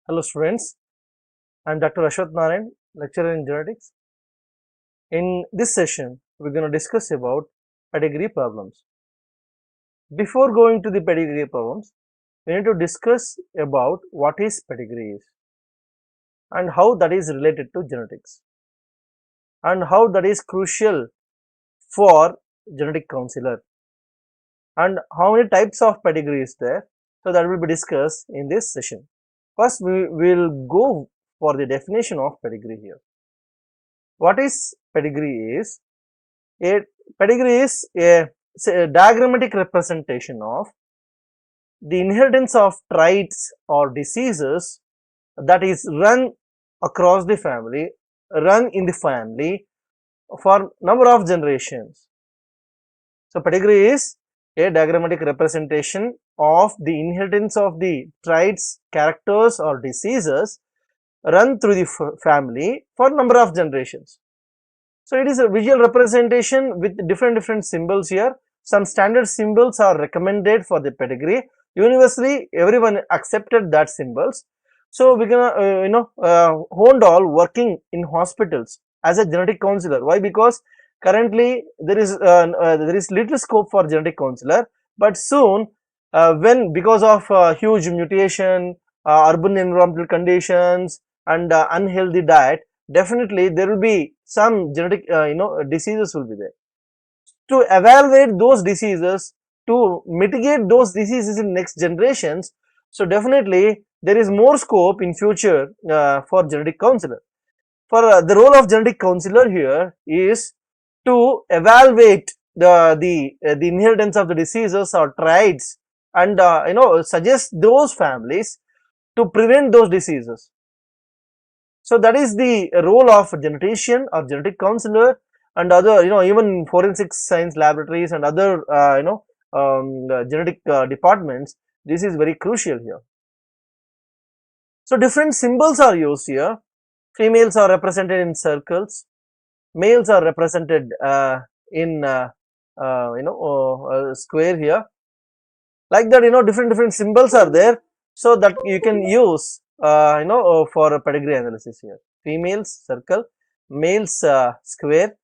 Hello students, I am Dr. Ashwath Narayan, lecturer in genetics. In this session, we are going to discuss about pedigree problems. Before going to the pedigree problems, we need to discuss about what is pedigree and how that is related to genetics and how that is crucial for genetic counselor and how many types of pedigree is there. So that will be discussed in this session. First, we will go for the definition of pedigree here. What is pedigree is? A pedigree is a diagrammatic representation of the inheritance of traits or diseases that is run across the family, run in the family for number of generations. So, pedigree is a diagrammatic representation of the inheritance of the traits, characters or diseases run through the family for number of generations. So, it is a visual representation with different symbols here. Some standard symbols are recommended for the pedigree. Universally, everyone accepted that symbols. So, we can honed all working in hospitals as a genetic counselor. Why? Because currently there is little scope for genetic counselor, but soon when because of huge mutation, urban environmental conditions and unhealthy diet, definitely there will be some genetic diseases will be there. To evaluate those diseases, to mitigate those diseases in next generations, so definitely there is more scope in future for genetic counselor. For the role of genetic counselor here is to evaluate the inheritance of the diseases or traits and suggest those families to prevent those diseases. So that is the role of a genetician or genetic counselor and other, even forensic science laboratories and other, genetic departments. This is very crucial here. So different symbols are used here. Females are represented in circles. Males are represented in square here. Like that, different symbols are there, so that you can use for a pedigree analysis here. Females circle, males square.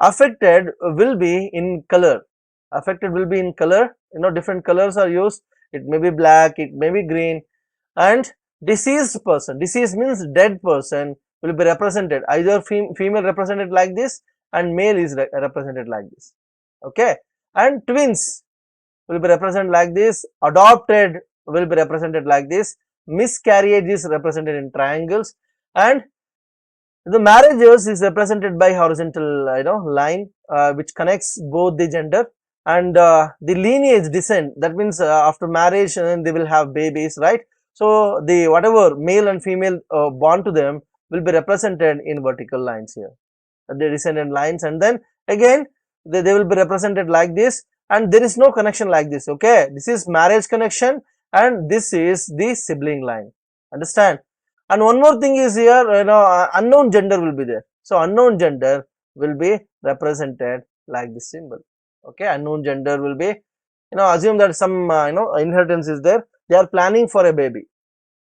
Affected will be in color. Affected will be in color. Different colors are used. It may be black, it may be green, and deceased person. Deceased means dead person will be represented either female represented like this and male is represented like this. Okay, and twins will be represented like this, adopted will be represented like this, miscarriage is represented in triangles, and the marriages is represented by horizontal line which connects both the gender, and the lineage descent, that means after marriage they will have babies, right? So the whatever male and female born to them will be represented in vertical lines here, the descendant lines, and then again they will be represented like this, and there is no connection like this. Okay, this is marriage connection and this is the sibling line, understand? And one more thing is here, unknown gender will be there. So unknown gender will be represented like this symbol. Okay, unknown gender will be, assume that some inheritance is there. They are planning for a baby.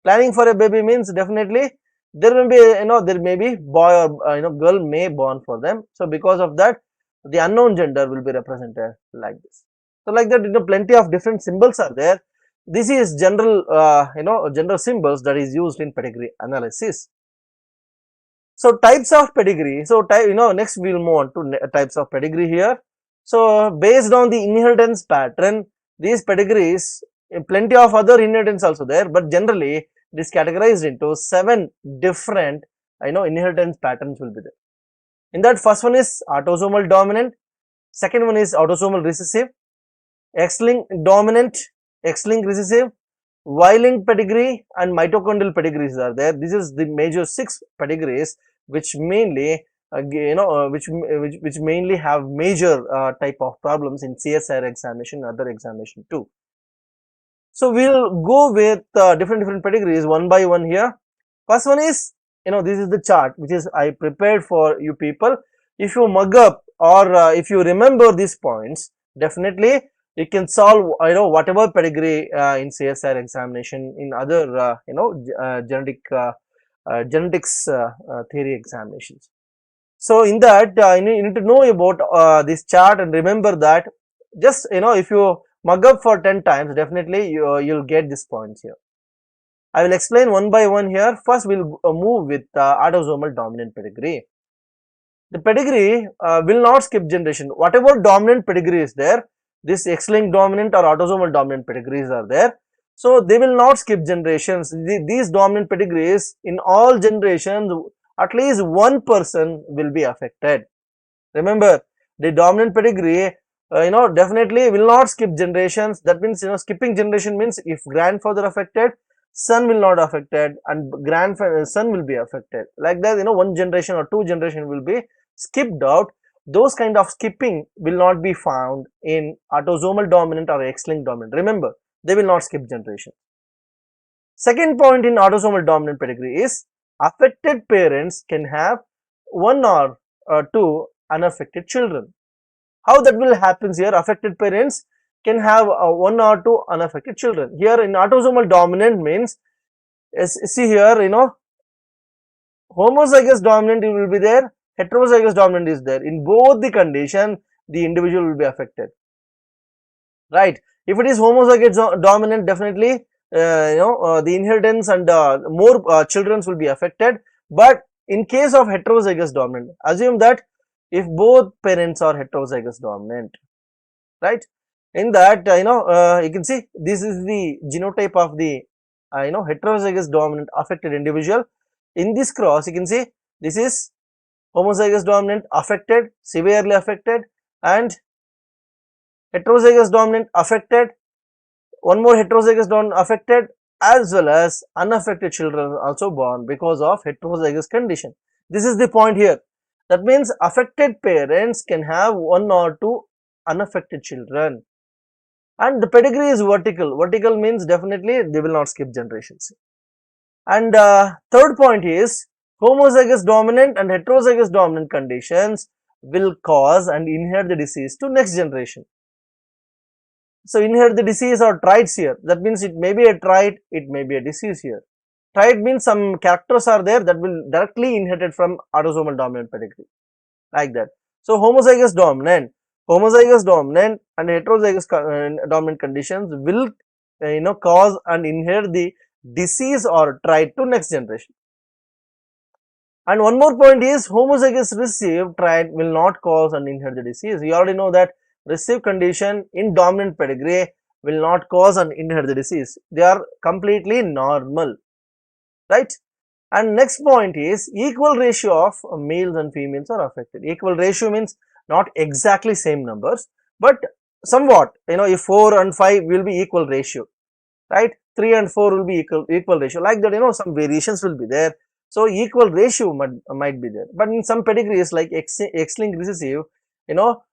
Planning for a baby means definitely there will be, there may be boy or girl may born for them. So because of that, the unknown gender will be represented like this. So like that, plenty of different symbols are there. This is general, general symbols that is used in pedigree analysis. So types of pedigree. So next we will move on to types of pedigree here. So based on the inheritance pattern, these pedigrees, plenty of other inheritance also there, but generally it is categorized into 7 different, inheritance patterns will be there. In that, first one is autosomal dominant, second one is autosomal recessive, X-linked dominant, X-linked recessive, Y-linked pedigree and mitochondrial pedigrees are there. This is the major 6 pedigrees which mainly which mainly have major type of problems in CSIR examination, other examination too. So we'll go with different pedigrees one by one here. First one is, this is the chart which is I prepared for you people. If you mug up or if you remember these points, definitely You can solve whatever pedigree in CSR examination, in other genetics theory examinations. So in that you need to know about this chart, and remember that just if you mug up for 10 times, definitely you'll get these points here. I will explain one by one here. First we'll move with autosomal dominant pedigree. The pedigree will not skip generation. Whatever dominant pedigree is there, this X-linked dominant or autosomal dominant pedigrees are there. So they will not skip generations. These dominant pedigrees, in all generations, at least one person will be affected. Remember, the dominant pedigree, definitely will not skip generations. That means, skipping generation means if grandfather affected, son will not affected, and grandfather son will be affected. Like that, one generation or two generation will be skipped out. Those kind of skipping will not be found in autosomal dominant or X-linked dominant. Remember, they will not skip generation. Second point in autosomal dominant pedigree is affected parents can have one or two unaffected children. How that will happen here? Affected parents can have one or two unaffected children. Here in autosomal dominant means, see here, homozygous dominant will be there, heterozygous dominant is there. In both the condition, the individual will be affected, right? If it is homozygous dominant, definitely the inheritance and more children will be affected. But in case of heterozygous dominant, assume that if both parents are heterozygous dominant, right? In that you can see this is the genotype of the heterozygous dominant affected individual. In this cross, you can see this is homozygous dominant affected, severely affected, and heterozygous dominant affected, one more heterozygous dominant affected, as well as unaffected children also born because of heterozygous condition. This is the point here. That means affected parents can have one or two unaffected children, and the pedigree is vertical. Vertical means definitely they will not skip generations. And third point is homozygous dominant and heterozygous dominant conditions will cause and inherit the disease to next generation. So inherit the disease or traits here. That means it may be a trait, it may be a disease here. Trait means some characters are there that will directly inherited from autosomal dominant pedigree, like that. So homozygous dominant and heterozygous dominant conditions will cause and inherit the disease or trait to next generation. And one more point is homozygous recessive trait will not cause and inherit the disease. You already know that recessive condition in dominant pedigree will not cause and inherit the disease. They are completely normal, right? And next point is equal ratio of males and females are affected. Equal ratio means not exactly same numbers, but somewhat, if 4 and 5 will be equal ratio, right? 3 and 4 will be equal ratio. Like that, some variations will be there. So equal ratio might be there. But in some pedigrees like X-linked recessive,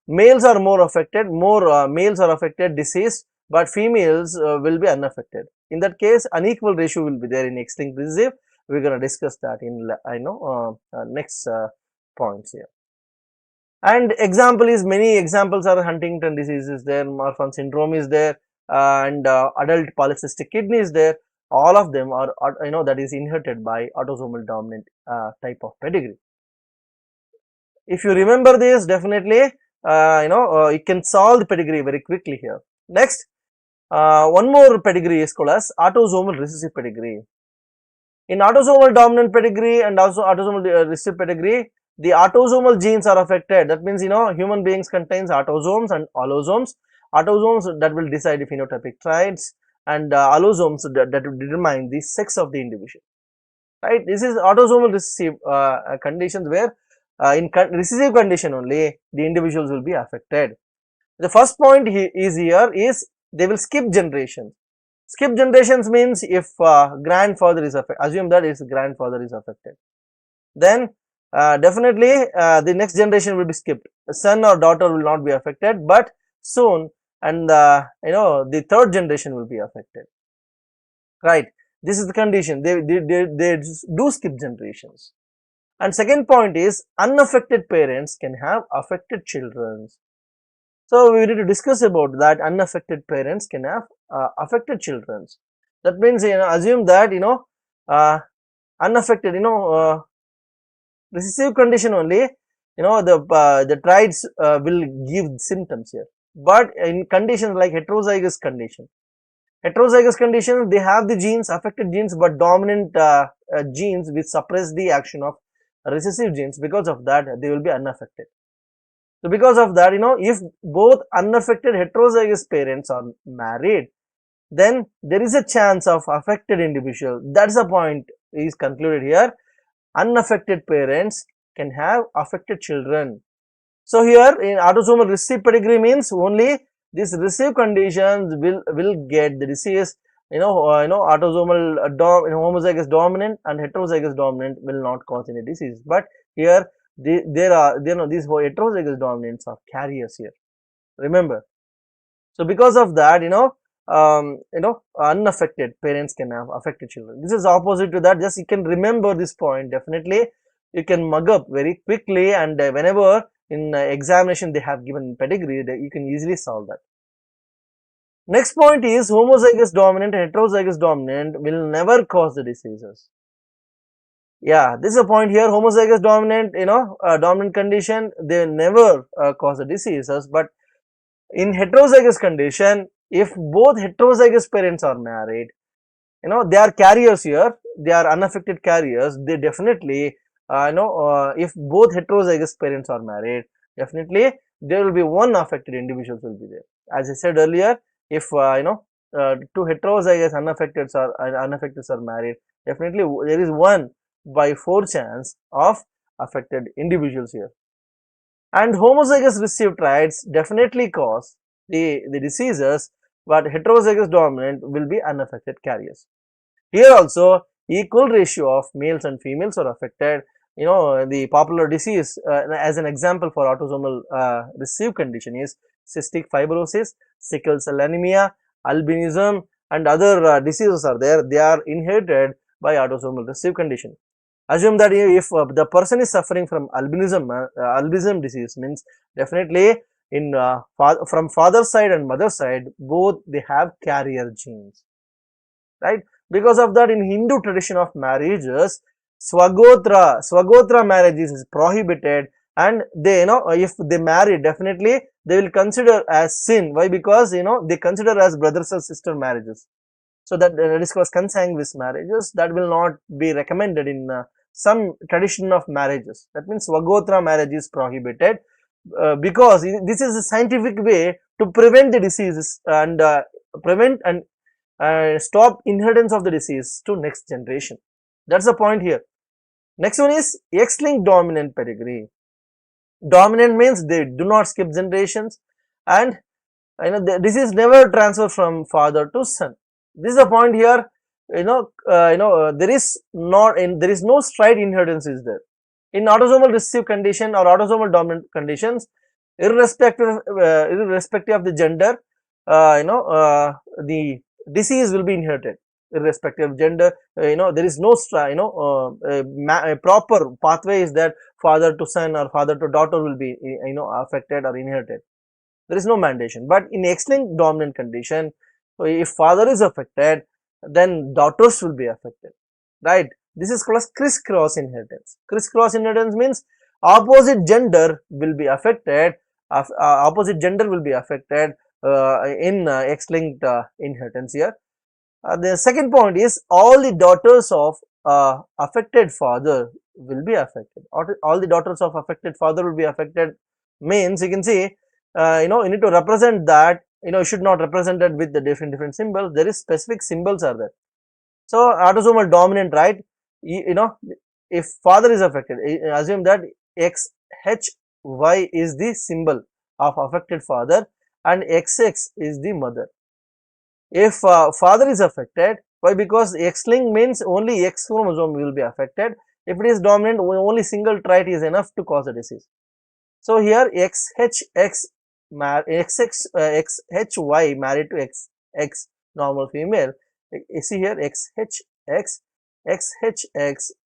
males are more affected, males are affected, deceased, but females will be unaffected. In that case, unequal ratio will be there in X-linked recessive. We're going to discuss that in next points here. And example is, many examples are Huntington disease is there, Marfan syndrome is there, and adult polycystic kidney is there. All of them are that is inherited by autosomal dominant type of pedigree. If you remember this, definitely you can solve the pedigree very quickly here. Next, one more pedigree is called as autosomal recessive pedigree. In autosomal dominant pedigree and also autosomal recessive pedigree, the autosomal genes are affected. That means human beings contains autosomes and allosomes. Autosomes that will decide the phenotypic traits, and allosomes that will determine the sex of the individual, right? This is autosomal recessive conditions where in recessive condition only the individuals will be affected. The first point is here is they will skip generations. Skip generations means if grandfather is affected, assume that his grandfather is affected, then definitely the next generation will be skipped. Son or daughter will not be affected, but soon and the third generation will be affected, right? This is the condition. They do skip generations. And second point is unaffected parents can have affected children. So we need to discuss about that unaffected parents can have affected children. That means, assume that, unaffected, recessive condition only, the traits will give symptoms here. But in conditions like heterozygous condition, they have the genes, affected genes, but dominant genes which suppress the action of recessive genes. Because of that, they will be unaffected. So because of that, if both unaffected heterozygous parents are married, then there is a chance of affected individual. That's the point is concluded here. Unaffected parents can have affected children. So here in autosomal recessive pedigree means only these recessive conditions will get the disease. Autosomal homozygous dominant and heterozygous dominant will not cause any disease. But here there are these heterozygous dominants are carriers here. Remember. So because of that, unaffected parents can have affected children. This is opposite to that. Just you can remember this point. Definitely, you can mug up very quickly, and whenever in examination they have given pedigree, you can easily solve that. Next point is homozygous dominant and heterozygous dominant will never cause the diseases. Yeah, this is a point here. Homozygous dominant, dominant condition, they will never cause the diseases, but in heterozygous condition, if both heterozygous parents are married, they are carriers here, they are unaffected carriers, they definitely, if both heterozygous parents are married, definitely there will be one affected individuals will be there. As I said earlier, if, two heterozygous unaffecteds are married, definitely there is 1 by 4 chance of affected individuals here. And homozygous recessive traits definitely cause the diseases, but heterozygous dominant will be unaffected carriers. Here also, equal ratio of males and females are affected. The popular disease as an example for autosomal recessive condition is cystic fibrosis, sickle cell anemia, albinism, and other diseases are there. They are inherited by autosomal recessive condition. Assume that if the person is suffering from albinism disease, means definitely in from father's side and mother's side, both they have carrier genes, right? Because of that, in Hindu tradition of marriages, swagotra marriages is prohibited, and they, if they marry, definitely they will consider as sin. Why? Because they consider as brothers or sister marriages. So that is called consanguineous marriages. That will not be recommended in some tradition of marriages. That means Swagotra marriage is prohibited because this is a scientific way to prevent the diseases and prevent and stop inheritance of the disease to next generation. That's the point here. Next one is X-linked dominant pedigree. Dominant means they do not skip generations, and the disease never transfer from father to son. This is the point here. There is no straight inheritance is there. In autosomal recessive condition or autosomal dominant conditions, irrespective of the gender, the disease will be inherited irrespective of gender. There is no a proper pathway is that father to son or father to daughter will be affected or inherited. There is no mandation. But in X-linked dominant condition, if father is affected, then daughters will be affected, right? This is called as crisscross inheritance. Crisscross inheritance means opposite gender will be affected. In X-linked inheritance here. The second point is all the daughters of affected father will be affected. All the daughters of affected father will be affected means you can see, you need to represent that, you should not represent it with the different symbols. There is specific symbols are there. So autosomal dominant, right? If father is affected, assume that XHY is the symbol of affected father and XX is the mother. If father is affected, why? Because X-linked means only X chromosome will be affected. If it is dominant, only single trait is enough to cause a disease. So here XHY married to XX normal female. You see here XHX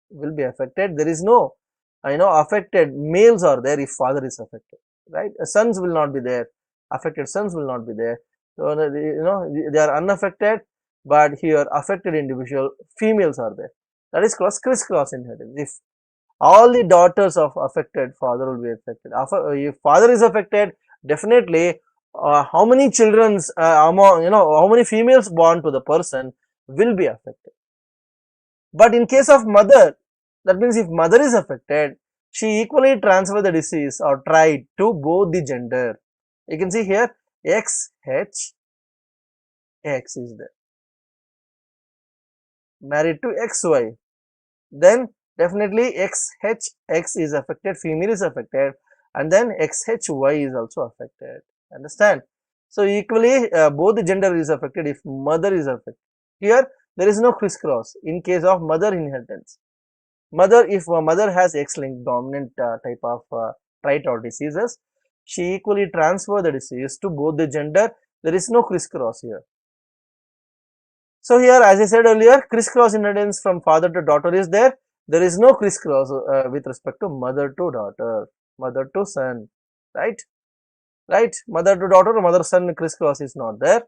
will be affected. There is no affected males are there if father is affected, right? Sons will not be there. affected sons will not be there. So, they are unaffected, but here affected individual females are there. That is called crisscross inheritance. If all the daughters of affected father will be affected. If father is affected, definitely how many children's among how many females born to the person will be affected. But in case of mother, that means if mother is affected, she equally transfer the disease or trait to both the gender. You can see here XH X is there, married to XY. Then definitely XHX is affected, female is affected, and then XHY is also affected. Understand? So equally both the gender is affected if mother is affected. Here there is no crisscross in case of mother inheritance. Mother, if a mother has X-linked dominant type of trait or diseases, she equally transfer the disease to both the gender. There is no crisscross here. So here, as I said earlier, crisscross inheritance from father to daughter is there. There is no crisscross with respect to mother to daughter, mother to son, right? Right? Mother to daughter, mother son crisscross is not there.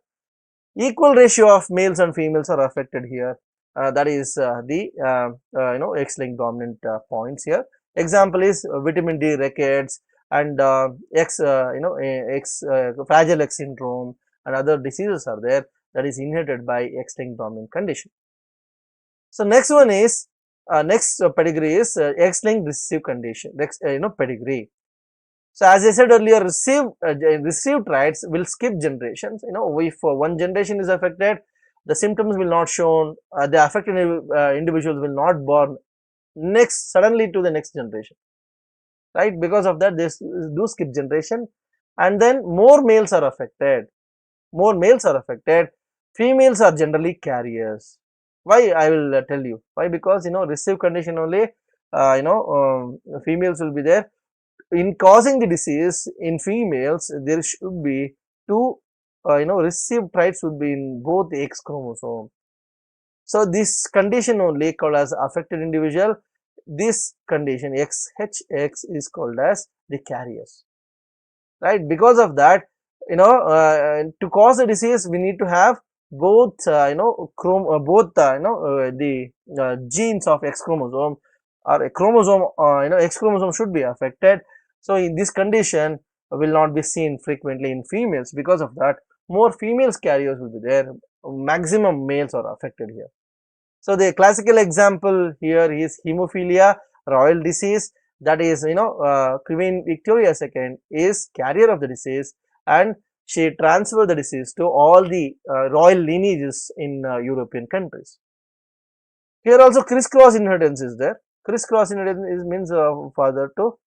Equal ratio of males and females are affected here. That is the X-linked dominant points here. Example is vitamin D rickets and fragile X syndrome and other diseases are there, that is inherited by X-linked dominant condition. So next one is pedigree is X-linked recessive condition, pedigree. So as I said earlier, received traits will skip generations. If one generation is affected, the symptoms will not shown. The affected individuals will not born suddenly to the next generation, right? Because of that, they do skip generation, and then more males are affected. More males are affected. Females are generally carriers. Why? I will tell you why. Because receive condition only. Females will be there. In causing the disease in females, there should be two, received traits would be in both the X chromosome. So this condition only called as affected individual. This condition XHX is called as the carriers, right? Because of that, to cause a disease, we need to have both, the genes of X chromosome or a chromosome, X chromosome should be affected. So in this condition will not be seen frequently in females. Because of that, more females carriers will be there. Maximum males are affected here. So the classical example here is hemophilia, royal disease. That is, Queen Victoria II is carrier of the disease, and she transferred the disease to all the royal lineages in European countries. Here also crisscross inheritance is there. Crisscross inheritance means father to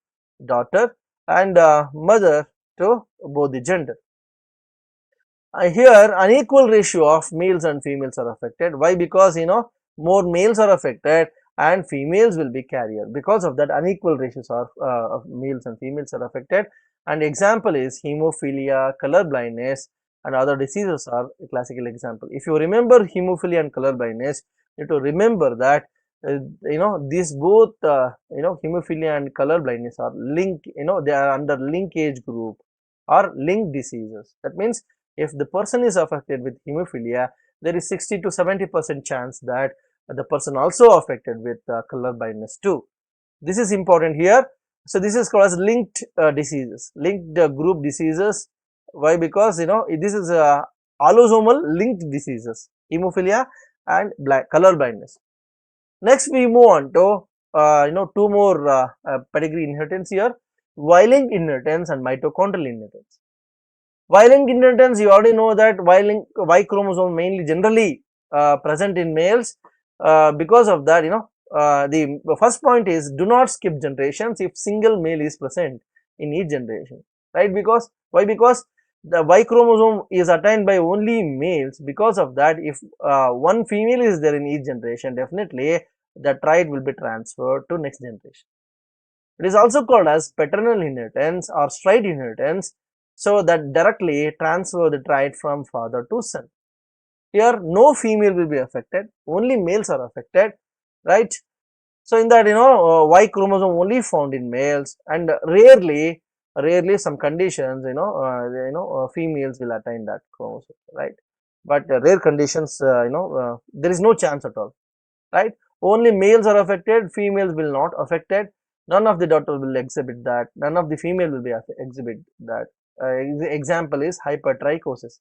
daughter and mother to both the gender. Here unequal ratio of males and females are affected. Why? Because more males are affected and females will be carrier. Because of that, unequal ratios of males and females are affected. And example is hemophilia, color blindness and other diseases are a classical example. If you remember hemophilia and color blindness, you have to remember that these both hemophilia and color blindness are linked, they are under linkage group or linked diseases. That means if the person is affected with hemophilia, there is 60 to 70% chance that the person also affected with color blindness too. This is important here. So this is called as linked diseases, linked group diseases. Why? Because this is allosomal linked diseases, hemophilia and color blindness. Next we move on to two more pedigree inheritance here, Y-linked inheritance and mitochondrial inheritance. Y-linked inheritance, you already know that Y chromosome mainly generally present in males. Because of that, the first point is do not skip generations if single male is present in each generation, right? Because why? Because the Y chromosome is attained by only males. Because of that, if one female is there in each generation, definitely the trait will be transferred to next generation. It is also called as paternal inheritance or straight inheritance. So that directly transfer the trait from father to son. Here no female will be affected, only males are affected, right? So in that Y chromosome only found in males and rarely rarely some conditions, females will attain that chromosome, right? But rare conditions, there is no chance at all, right? Only males are affected, females will not affected. None of the daughter will exhibit that. None of the female will be exhibit that. Example is hypertrichosis.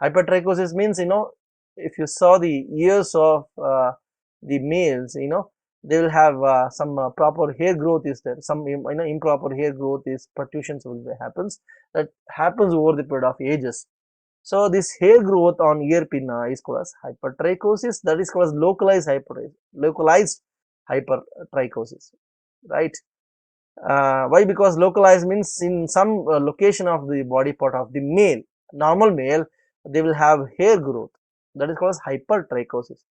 Hypertrichosis means, if you saw the ears of the males, they will have some proper hair growth is there. Some improper hair growth is protrusions will happens. That happens over the period of ages. So this hair growth on ear pinna is called as hypertrichosis. That is called as localized hypertrichosis, right? Why? Because localized means in some location of the body part of the male, normal male, they will have hair growth. That is called as hypertrichosis.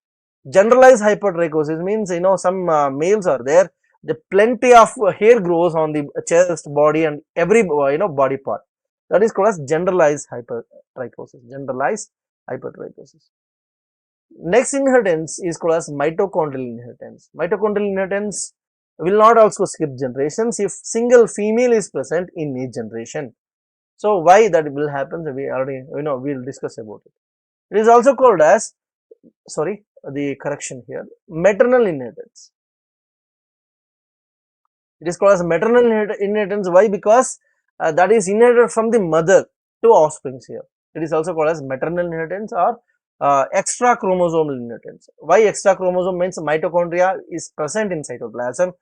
Generalized hypertrichosis means, some males are there, the plenty of hair grows on the chest, body, and every body part. That is called as generalized hypertrichosis. Generalized hypertrichosis. Next inheritance is called as mitochondrial inheritance. Mitochondrial inheritance will not also skip generations if single female is present in each generation. So why that will happen? We already we'll discuss about it. It is also called as, sorry, the correction here, maternal inheritance. It is called as maternal inheritance. Why? Because that is inherited from the mother to offsprings here. It is also called as maternal inheritance or extra chromosomal inheritance. Why extra chromosome? Means mitochondria is present in cytoplasm,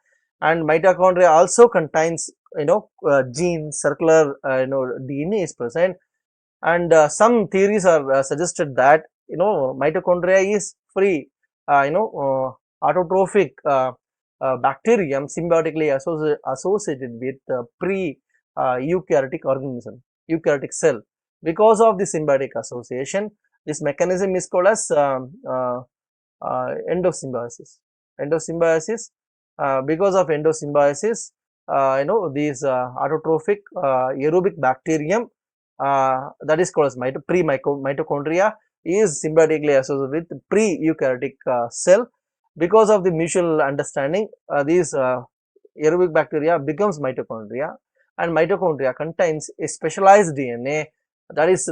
and mitochondria also contains genes, circular DNA is present, and some theories are suggested that mitochondria is free, autotrophic bacterium symbiotically associated with pre-eukaryotic organism, eukaryotic cell. Because of the symbiotic association, this mechanism is called as endosymbiosis. Endosymbiosis. Because of endosymbiosis, these autotrophic aerobic bacterium, that is called as mitochondria, is symbiotically associated with pre-eukaryotic cell. Because of the mutual understanding, these aerobic bacteria becomes mitochondria, and mitochondria contains a specialized DNA that is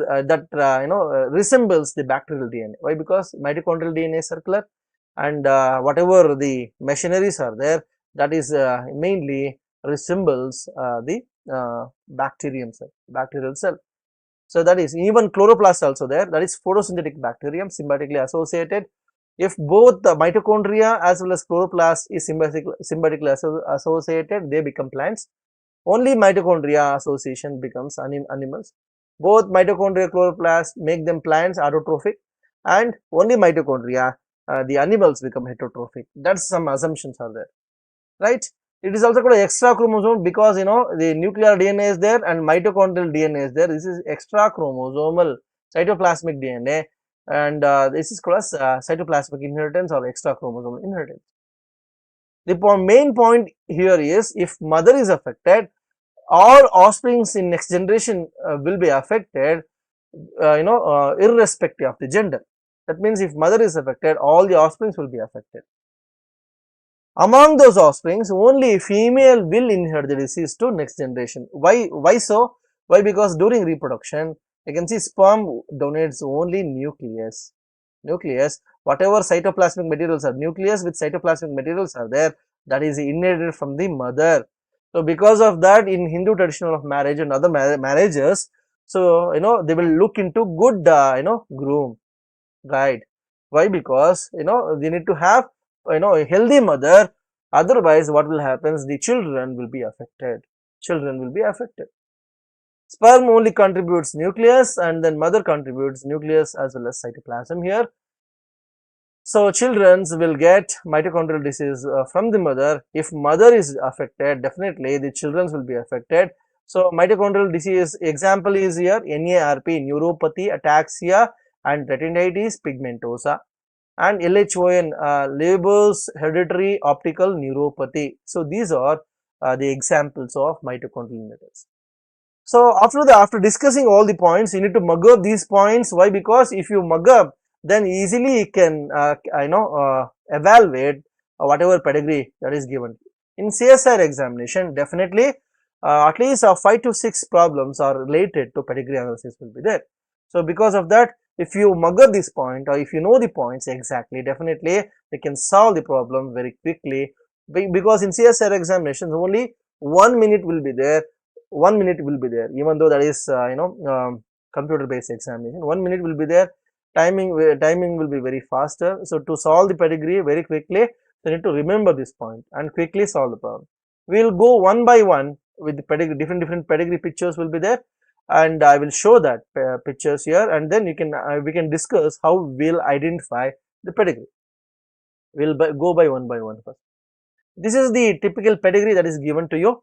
resembles the bacterial DNA. Why? Because mitochondrial DNA is circular, and whatever the machineries are there, that is mainly resembles the bacterial cell. So that is even chloroplast also there, that is photosynthetic bacterium symbiotically associated. If both the mitochondria as well as chloroplast is symbiotically associated, they become plants. Only mitochondria association becomes animals. Both mitochondria, chloroplast make them plants, autotrophic, and only mitochondria, the animals become heterotrophic. That's some assumptions are there, right? It is also called extra chromosome because the nuclear DNA is there and mitochondrial DNA is there. This is extra chromosomal cytoplasmic DNA, and this is called as cytoplasmic inheritance or extra chromosomal inheritance. The main point here is, if mother is affected, all offsprings in next generation will be affected, irrespective of the gender. That means if mother is affected, all the offsprings will be affected. Among those offsprings, only female will inherit the disease to next generation. Why so? Why? Because during reproduction, you can see sperm donates only nucleus. Whatever cytoplasmic materials are, nucleus with cytoplasmic materials are there, that is inherited from the mother. So because of that, in Hindu tradition of marriage and other marriages, so they will look into good groom, right? Why? Because they need to have a healthy mother. Otherwise, what will happen is the children will be affected. Sperm only contributes nucleus, and then mother contributes nucleus as well as cytoplasm here. So children will get mitochondrial disease from the mother. If mother is affected, definitely the children will be affected. So mitochondrial disease example is here NARP, neuropathy, ataxia, and retinitis pigmentosa, and LHON, Leber's hereditary optical neuropathy. So these are the examples of mitochondrial inheritance. So after discussing all the points, you need to mug up these points. Why? Because if you mug up, then easily you can evaluate whatever pedigree that is given. In CSIR examination, definitely at least 5 to 6 problems are related to pedigree analysis will be there. So because of that, if you mugger this point or if you know the points exactly, definitely you can solve the problem very quickly, because in CSR examinations only 1 minute will be there, 1 minute will be there, even though that is computer based examination, 1 minute will be there. Timing will be very faster. So to solve the pedigree very quickly, you need to remember this point and quickly solve the problem. We will go one by one with the pedigree, different pedigree pictures will be there, and I will show that pictures here, and then you can we can discuss how we'll identify the pedigree. We'll go by one first. This is the typical pedigree that is given to you.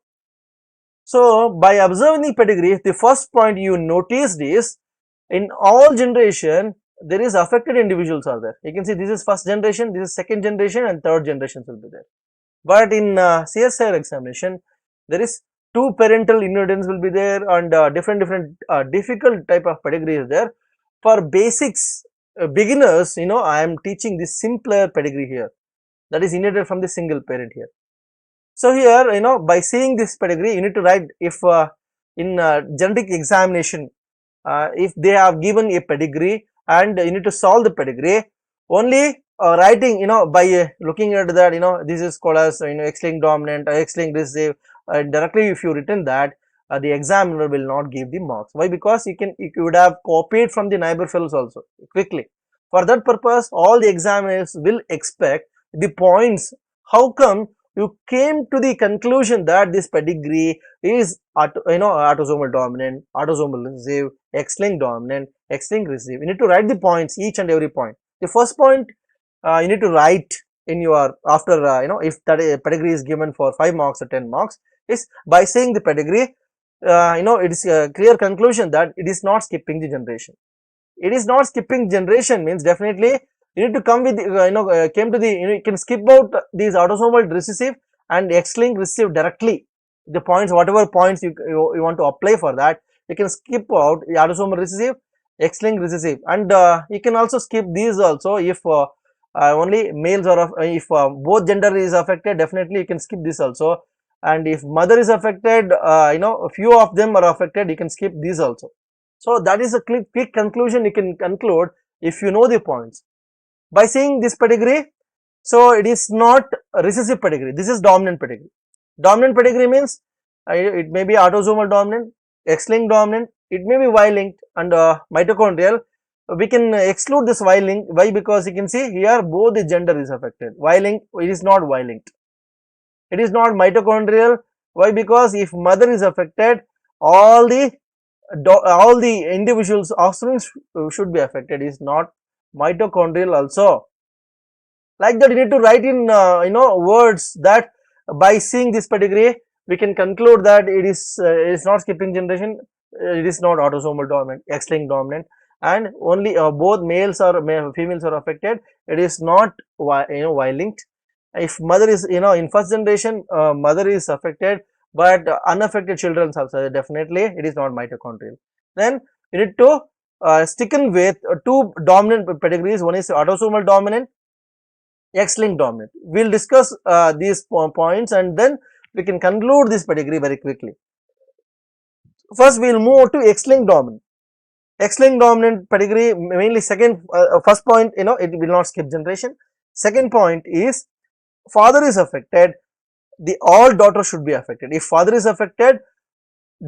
So by observing the pedigree, the first point you noticed is in all generation there is affected individuals are there. You can see this is first generation, this is second generation, and third generation will be there. But in CSIR examination, there is two parental inheritance will be there, and different difficult type of pedigree is there. For basics, beginners, I am teaching this simpler pedigree here, that is inherited from the single parent here. So here, by seeing this pedigree, you need to write if in genetic examination, if they have given a pedigree and you need to solve the pedigree, only writing, by looking at that, this is called as, X-linked dominant or X-linked recessive, directly if you written that, the examiner will not give the marks. Why? Because you would have copied from the neighbor fellows also quickly. For that purpose, all the examiners will expect the points. How come you came to the conclusion that this pedigree is autosomal dominant, autosomal recessive, X-linked dominant, X-linked recessive? You need to write the points, each and every point. The first point you need to write in your, after if that pedigree is given for 5 marks or 10 marks, is by saying the pedigree, it is a clear conclusion that it is not skipping the generation. It is not skipping generation means definitely you need to come with came to the, you can skip out these autosomal recessive and X-linked recessive directly. The points, whatever points you want to apply for that, you can skip out the autosomal recessive, X-linked recessive, and you can also skip these also if only males are, if both gender is affected, definitely you can skip this also, and if mother is affected, a few of them are affected, you can skip these also. So that is a quick conclusion you can conclude if you know the points. By seeing this pedigree, so it is not a recessive pedigree, this is dominant pedigree. Dominant pedigree means it may be autosomal dominant, X-linked dominant, it may be Y-linked, and mitochondrial. We can exclude this Y-linked. Why? Because you can see here both the gender is affected. Y-linked, it is not Y-linked. It is not mitochondrial. Why? Because if mother is affected, all the individuals offspring should be affected. It is not mitochondrial also. Like that, you need to write in words that by seeing this pedigree, we can conclude that it is not skipping generation, it is not autosomal dominant, X-linked dominant, and only both males or females are affected. It is not Y-linked. If mother is, in first generation, mother is affected, but unaffected children also, definitely it is not mitochondrial. Then you need to stick in with two dominant pedigrees. One is autosomal dominant, X-linked dominant. We'll discuss these points and then we can conclude this pedigree very quickly. First, we'll move to X-linked dominant. X-linked dominant pedigree, mainly first point, it will not skip generation. Second point is father is affected, all daughters should be affected. If father is affected,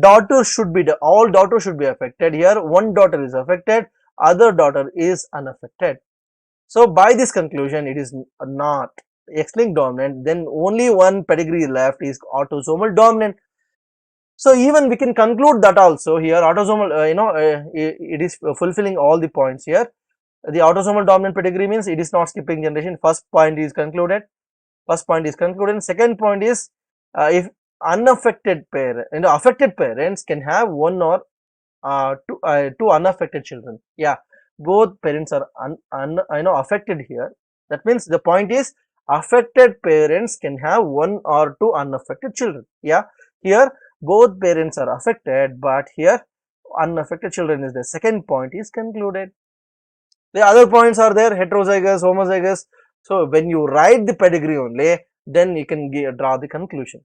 all daughters should be affected. Here, one daughter is affected, other daughter is unaffected. So by this conclusion, it is not X-linked dominant. Then only one pedigree left is autosomal dominant. So even we can conclude that also here autosomal, it is fulfilling all the points here. The autosomal dominant pedigree means it is not skipping generation. First point is concluded. Second point is if unaffected parent, affected parents can have one or two unaffected children. Yeah, both parents are affected here. That means the point is affected parents can have one or two unaffected children. Yeah, here both parents are affected, but here unaffected children is the second point is concluded. The other points are there, heterozygous, homozygous. So when you write the pedigree only, then you can draw the conclusion,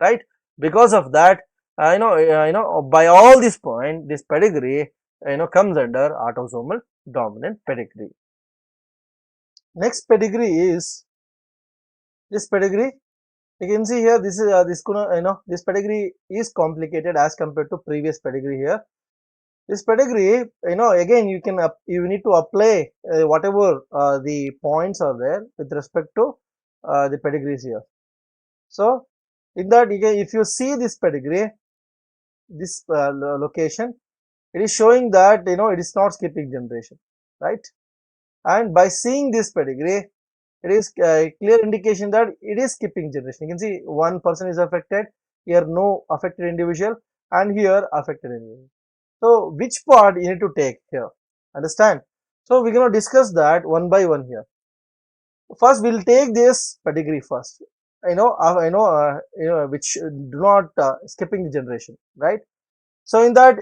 right? Because of that, by all these points, this pedigree, comes under autosomal dominant pedigree. Next pedigree is this pedigree. You can see here, this is this pedigree is complicated as compared to previous pedigree here. This pedigree, again you need to apply whatever the points are there with respect to the pedigrees here. So in that, if you see this pedigree, this location, it is showing that it is not skipping generation, right? And by seeing this pedigree, it is a clear indication that it is skipping generation. You can see one person is affected here, no affected individual, and here affected individual. So which part you need to take here? Understand? So we're going to discuss that one by one here. First, we'll take this pedigree first. Which do not skipping the generation, right? So in that,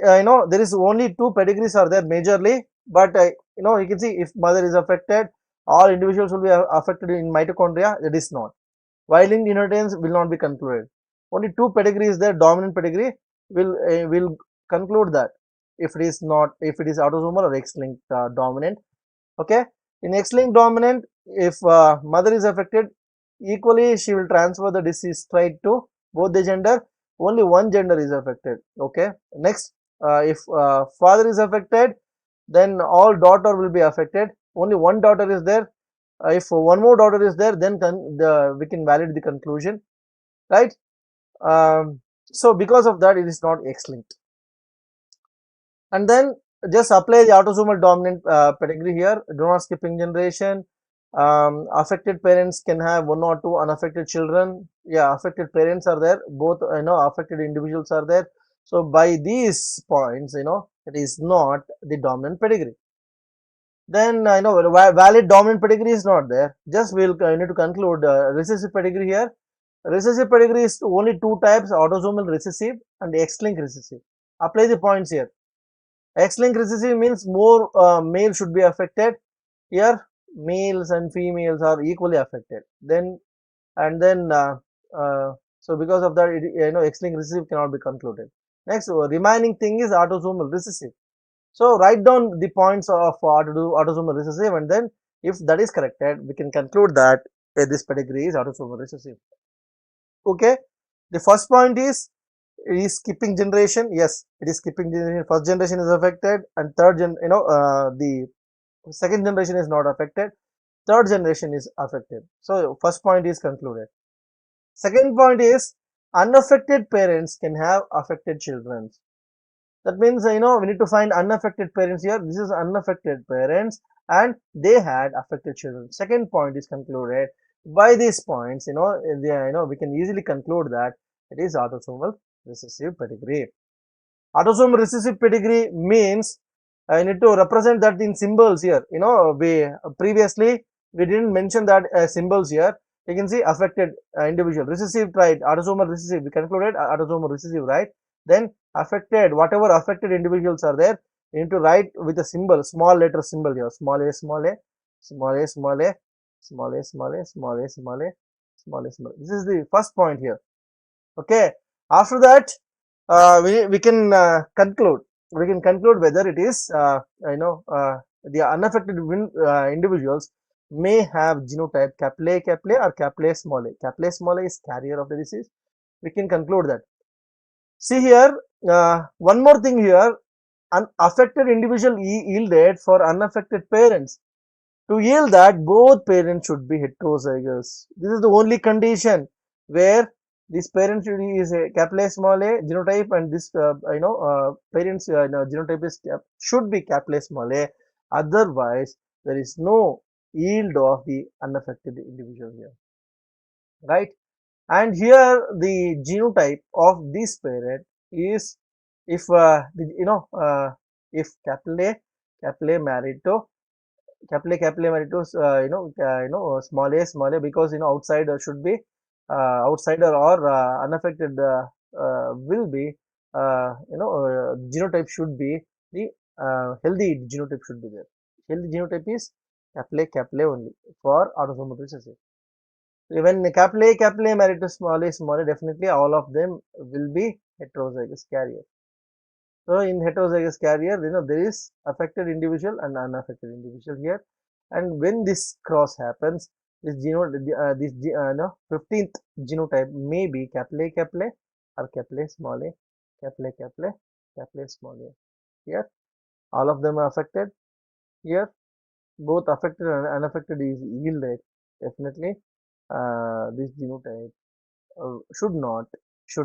there is only two pedigrees are there majorly, but you can see if mother is affected, all individuals will be affected in mitochondria. It is not. Violin inheritance will not be concluded. Only two pedigrees there. Dominant pedigree will conclude that if it is not, if it is autosomal or X-linked dominant. Okay. In X-linked dominant, if mother is affected, equally she will transfer the disease trait to both the gender. Only one gender is affected. Okay. Next, if father is affected, then all daughter will be affected. Only one daughter is there. If one more daughter is there, then we can validate the conclusion, right? So because of that, it is not X-linked. And then just apply the autosomal dominant pedigree here. Do not skipping generation. Affected parents can have one or two unaffected children. Yeah, affected parents are there. Both affected individuals are there. So by these points, it is not the dominant pedigree. Then valid dominant pedigree is not there. Just we'll need to conclude recessive pedigree here. Recessive pedigree is only two types: autosomal recessive and X-linked recessive. Apply the points here. X-linked recessive means more male should be affected. Here, males and females are equally affected. Then so because of that, X-linked recessive cannot be concluded. Next, remaining thing is autosomal recessive. So write down the points of autosomal recessive, and then if that is corrected, we can conclude that this pedigree is autosomal recessive. Okay. The first point is, it is skipping generation. Yes, it is skipping generation. First generation is affected, and the second generation is not affected. Third generation is affected. So first point is concluded. Second point is, unaffected parents can have affected children. That means, we need to find unaffected parents here. This is unaffected parents and they had affected children. Second point is concluded. By these points, we can easily conclude that it is autosomal recessive pedigree. Autosomal recessive pedigree means I need to represent that in symbols here. We previously we didn't mention that symbols here. You can see affected individual, recessive trait, autosomal recessive. We concluded autosomal recessive, right? Then affected, whatever affected individuals are there, you need to write with a symbol, small letter symbol here, small a, small a, small a, small a, small a, small a, small a, small a, small a, small a. This is the first point here. Okay. After that, we can conclude. We can conclude whether it is the unaffected individuals may have genotype Kaplan or Kaplan small a. Kaplan small a is carrier of the disease. We can conclude that. See here, one more thing here, unaffected individual yielded for unaffected parents. To yield that, both parents should be heterozygous. This is the only condition where this parent should is a Kaplan small a genotype, and this parents genotype is should be Kaplan small a. Otherwise, there is no yield of the unaffected individual here, right? And here the genotype of this parent is, if if Kaplan married to Kaplan married to small a, because outsider should be outsider or unaffected will be genotype should be the healthy genotype should be there. Healthy genotype is Kaplan only for autosomal recessive. When capital A married to small a, definitely all of them will be heterozygous carrier. So in heterozygous carrier, there is affected individual and unaffected individual here, and when this cross happens, this no, 15th genotype may be capital A or capital A small a. Here, all of them are affected. Here, both affected and unaffected is yielded. Definitely, this genotype should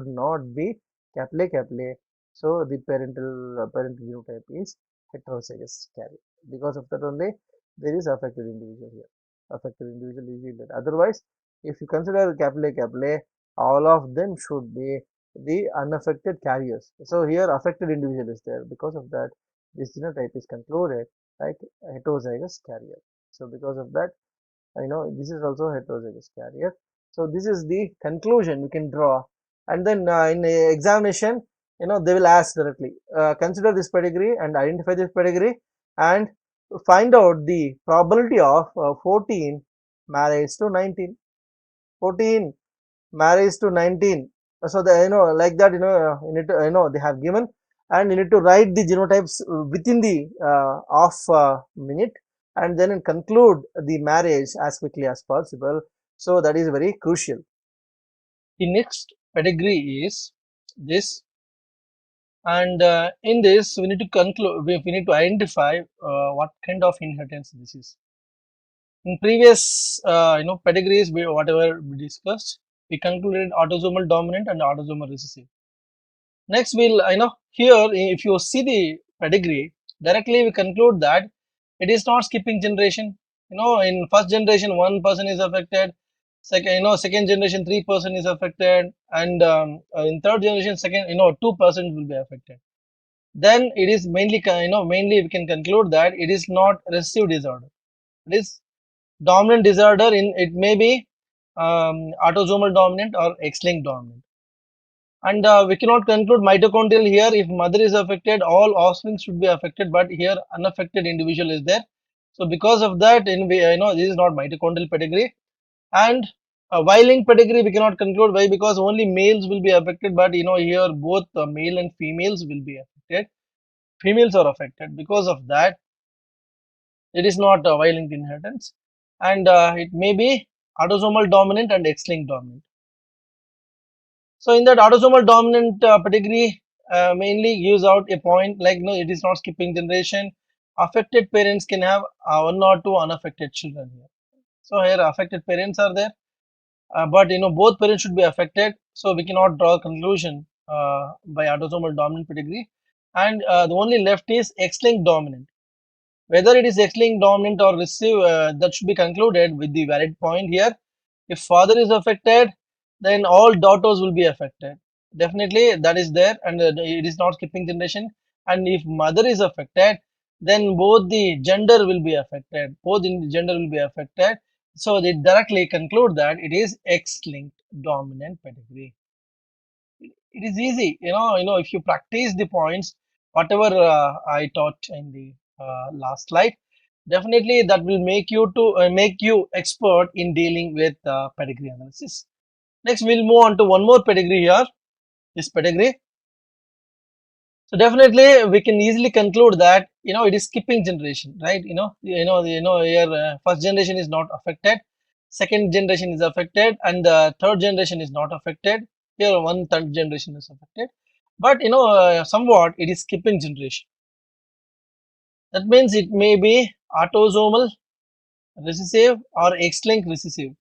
not be capital A. So the parental genotype is heterozygous carrier. Because of that only there is affected individual here. Affected individual is yielded. Otherwise, if you consider capital A, all of them should be the unaffected carriers. So here affected individual is there. Because of that, this genotype is concluded like heterozygous carrier. So because of that, this is also heterozygous carrier. So this is the conclusion we can draw, and then in the examination, they will ask directly, consider this pedigree and identify this pedigree and find out the probability of 14 marriage to 19. 14 marriage to 19. So the like that, you need to, they have given, and you need to write the genotypes within the half minute, and then conclude the marriage as quickly as possible. So that is very crucial. The next pedigree is this, and in this we need to conclude, we need to identify what kind of inheritance this is. In previous pedigrees, whatever we discussed, we concluded autosomal dominant and autosomal recessive. Next, we'll here if you see the pedigree, directly we conclude that it is not skipping generation. In first generation one person is affected, second generation 3% is affected, and in third generation second 2% will be affected. Then it is mainly we can conclude that it is not recessive disorder. It is dominant disorder. In it may be autosomal dominant or X-linked dominant. And we cannot conclude mitochondrial here. If mother is affected, all offspring should be affected, but here unaffected individual is there. So because of that, this is not mitochondrial pedigree. And Y-linked pedigree we cannot conclude. Why? Because only males will be affected, but here both male and females will be affected. Females are affected. Because of that, it is not a Y-linked inheritance, and it may be autosomal dominant and X-linked dominant. So in that autosomal dominant pedigree mainly gives out a point like it is not skipping generation. Affected parents can have one or two unaffected children here. So here affected parents are there, but both parents should be affected. So we cannot draw a conclusion by autosomal dominant pedigree, and the only left is X-linked dominant. Whether it is X-linked dominant or recessive, that should be concluded with the valid point here. If father is affected, then all daughters will be affected. Definitely that is there, and it is not skipping generation. And if mother is affected, then both the gender will be affected. Both in the gender will be affected. So they directly conclude that it is X-linked dominant pedigree. It is easy, if you practice the points, whatever I taught in the last slide, definitely that will make you expert in dealing with pedigree analysis. Next, we'll move on to one more pedigree here, this pedigree. So definitely we can easily conclude that it is skipping generation, right? Here first generation is not affected, second generation is affected, and the third generation is not affected. Here one third generation is affected, but somewhat it is skipping generation. That means it may be autosomal recessive or X-linked recessive,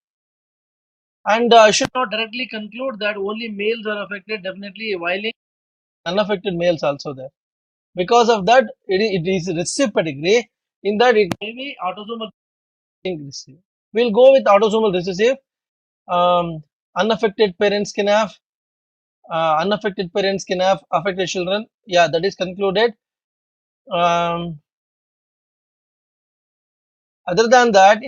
and should not directly conclude that only males are affected. Definitely while unaffected males also there. Because of that, it is recessive pedigree. In that, it may be autosomal recessive. We'll go with autosomal recessive. Unaffected parents can have affected children. Yeah, that is concluded. Other than that,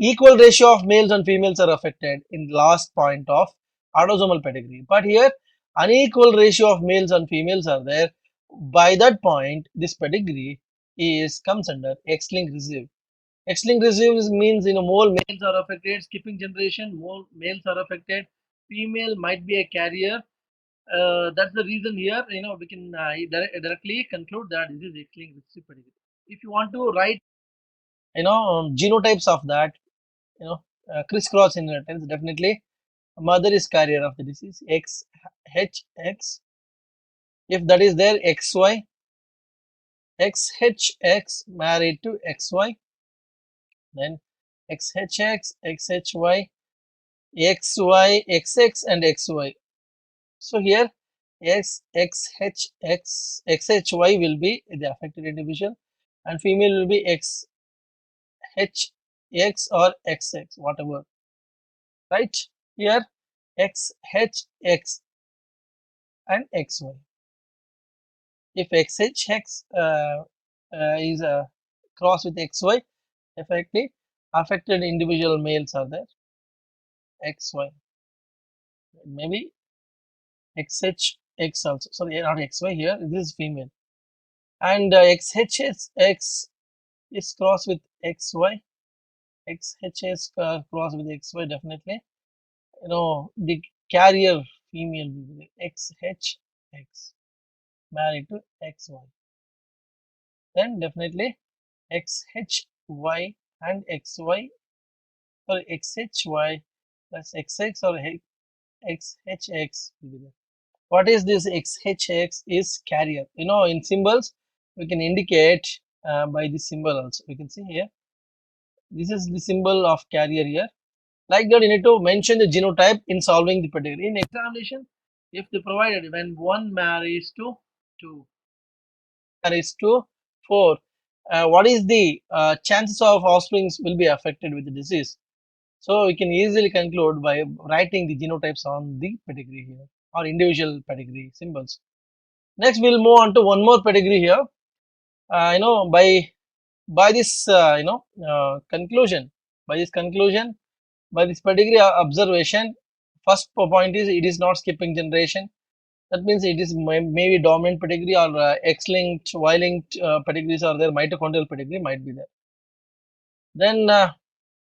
equal ratio of males and females are affected in the last point of autosomal pedigree. But here, unequal ratio of males and females are there. By that point, this pedigree comes under X-linked recessive. X-linked recessive means more males are affected. Skipping generation, more males are affected. Female might be a carrier. That's the reason here. We can directly conclude that this is X-linked recessive pedigree. If you want to write, genotypes of that, you know, crisscross inheritance, definitely mother is carrier of the disease XHX. If that is there, XY, XHX married to XY, then XHX, XHY, XY, XX, and XY. So here XHX, XHY will be the affected individual, and female will be XHX or XX, whatever. Right? Here XHX and XY. If XHX is a cross with XY, effectively affected individual males are there. XY, maybe XHX also. Sorry, not XY here. This is female, and XHX is cross with XY. XHX cross with XY, definitely. The carrier female will be XHX married to XY. Then definitely XHY and XY, sorry, XHY plus XX or XHX will be there. What is this XHX? Is carrier. In symbols, we can indicate by this symbol also. We can see here. This is the symbol of carrier here. Like that, you need to mention the genotype in solving the pedigree. In examination, if they provided when 1 marries to 2, marries to 4, what is the chances of offsprings will be affected with the disease? So we can easily conclude by writing the genotypes on the pedigree here or individual pedigree symbols. Next, we'll move on to one more pedigree here. By this conclusion, by this pedigree observation, first point is it is not skipping generation. That means it is maybe dominant pedigree or X-linked, Y-linked pedigrees are there. Mitochondrial pedigree might be there. Then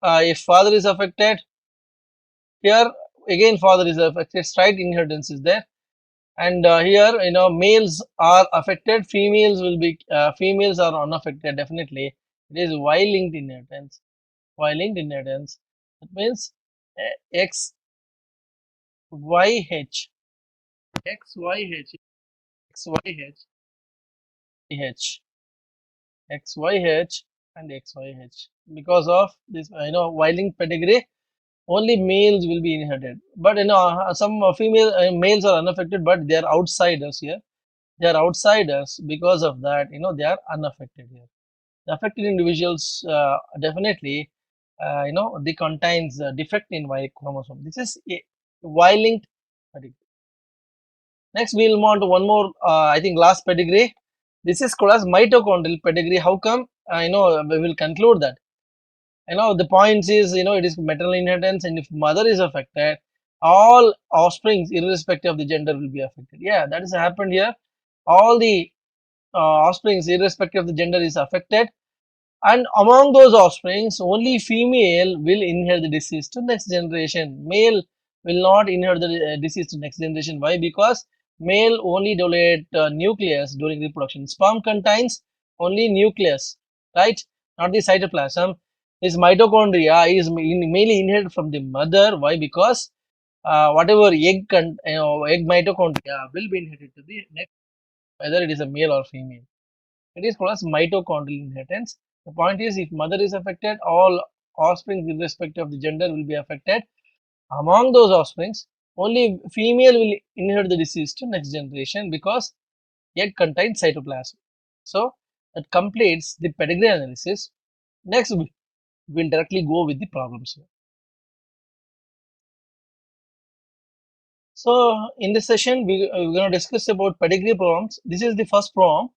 if father is affected, here again father is affected. Straight inheritance is there. And here males are affected, females will be females are unaffected. Definitely it is Y-linked inheritance. Y-linked inheritance, that means XYH, XYH, XYH, H, XYH and XYH. Because of this Y-linked pedigree, only males will be inherited. But some female males are unaffected, but they are outsiders here. They are outsiders. Because of that, they are unaffected here. The affected individuals definitely, they contains defect in Y chromosome. This is a Y-linked pedigree. Next, we'll move on to one more, I think, last pedigree. This is called as mitochondrial pedigree. How come? We will conclude that. The points is, it is maternal inheritance, and if mother is affected, all offsprings, irrespective of the gender, will be affected. Yeah, that has happened here. All the offsprings, irrespective of the gender, is affected. And among those offsprings, only female will inherit the disease to next generation. Male will not inherit the disease to next generation. Why? Because male only develop nucleus during reproduction. Sperm contains only nucleus, right? Not the cytoplasm. This mitochondria is mainly inherited from the mother. Why? Because whatever egg mitochondria will be inherited to the next, whether it is a male or female. It is called as mitochondrial inheritance. The point is, if mother is affected, all offspring irrespective of the gender will be affected. Among those offsprings, only female will inherit the disease to next generation because egg contains cytoplasm. So that completes the pedigree analysis. Next, we'll directly go with the problems here. So in this session, we're going to discuss about pedigree problems. This is the first problem.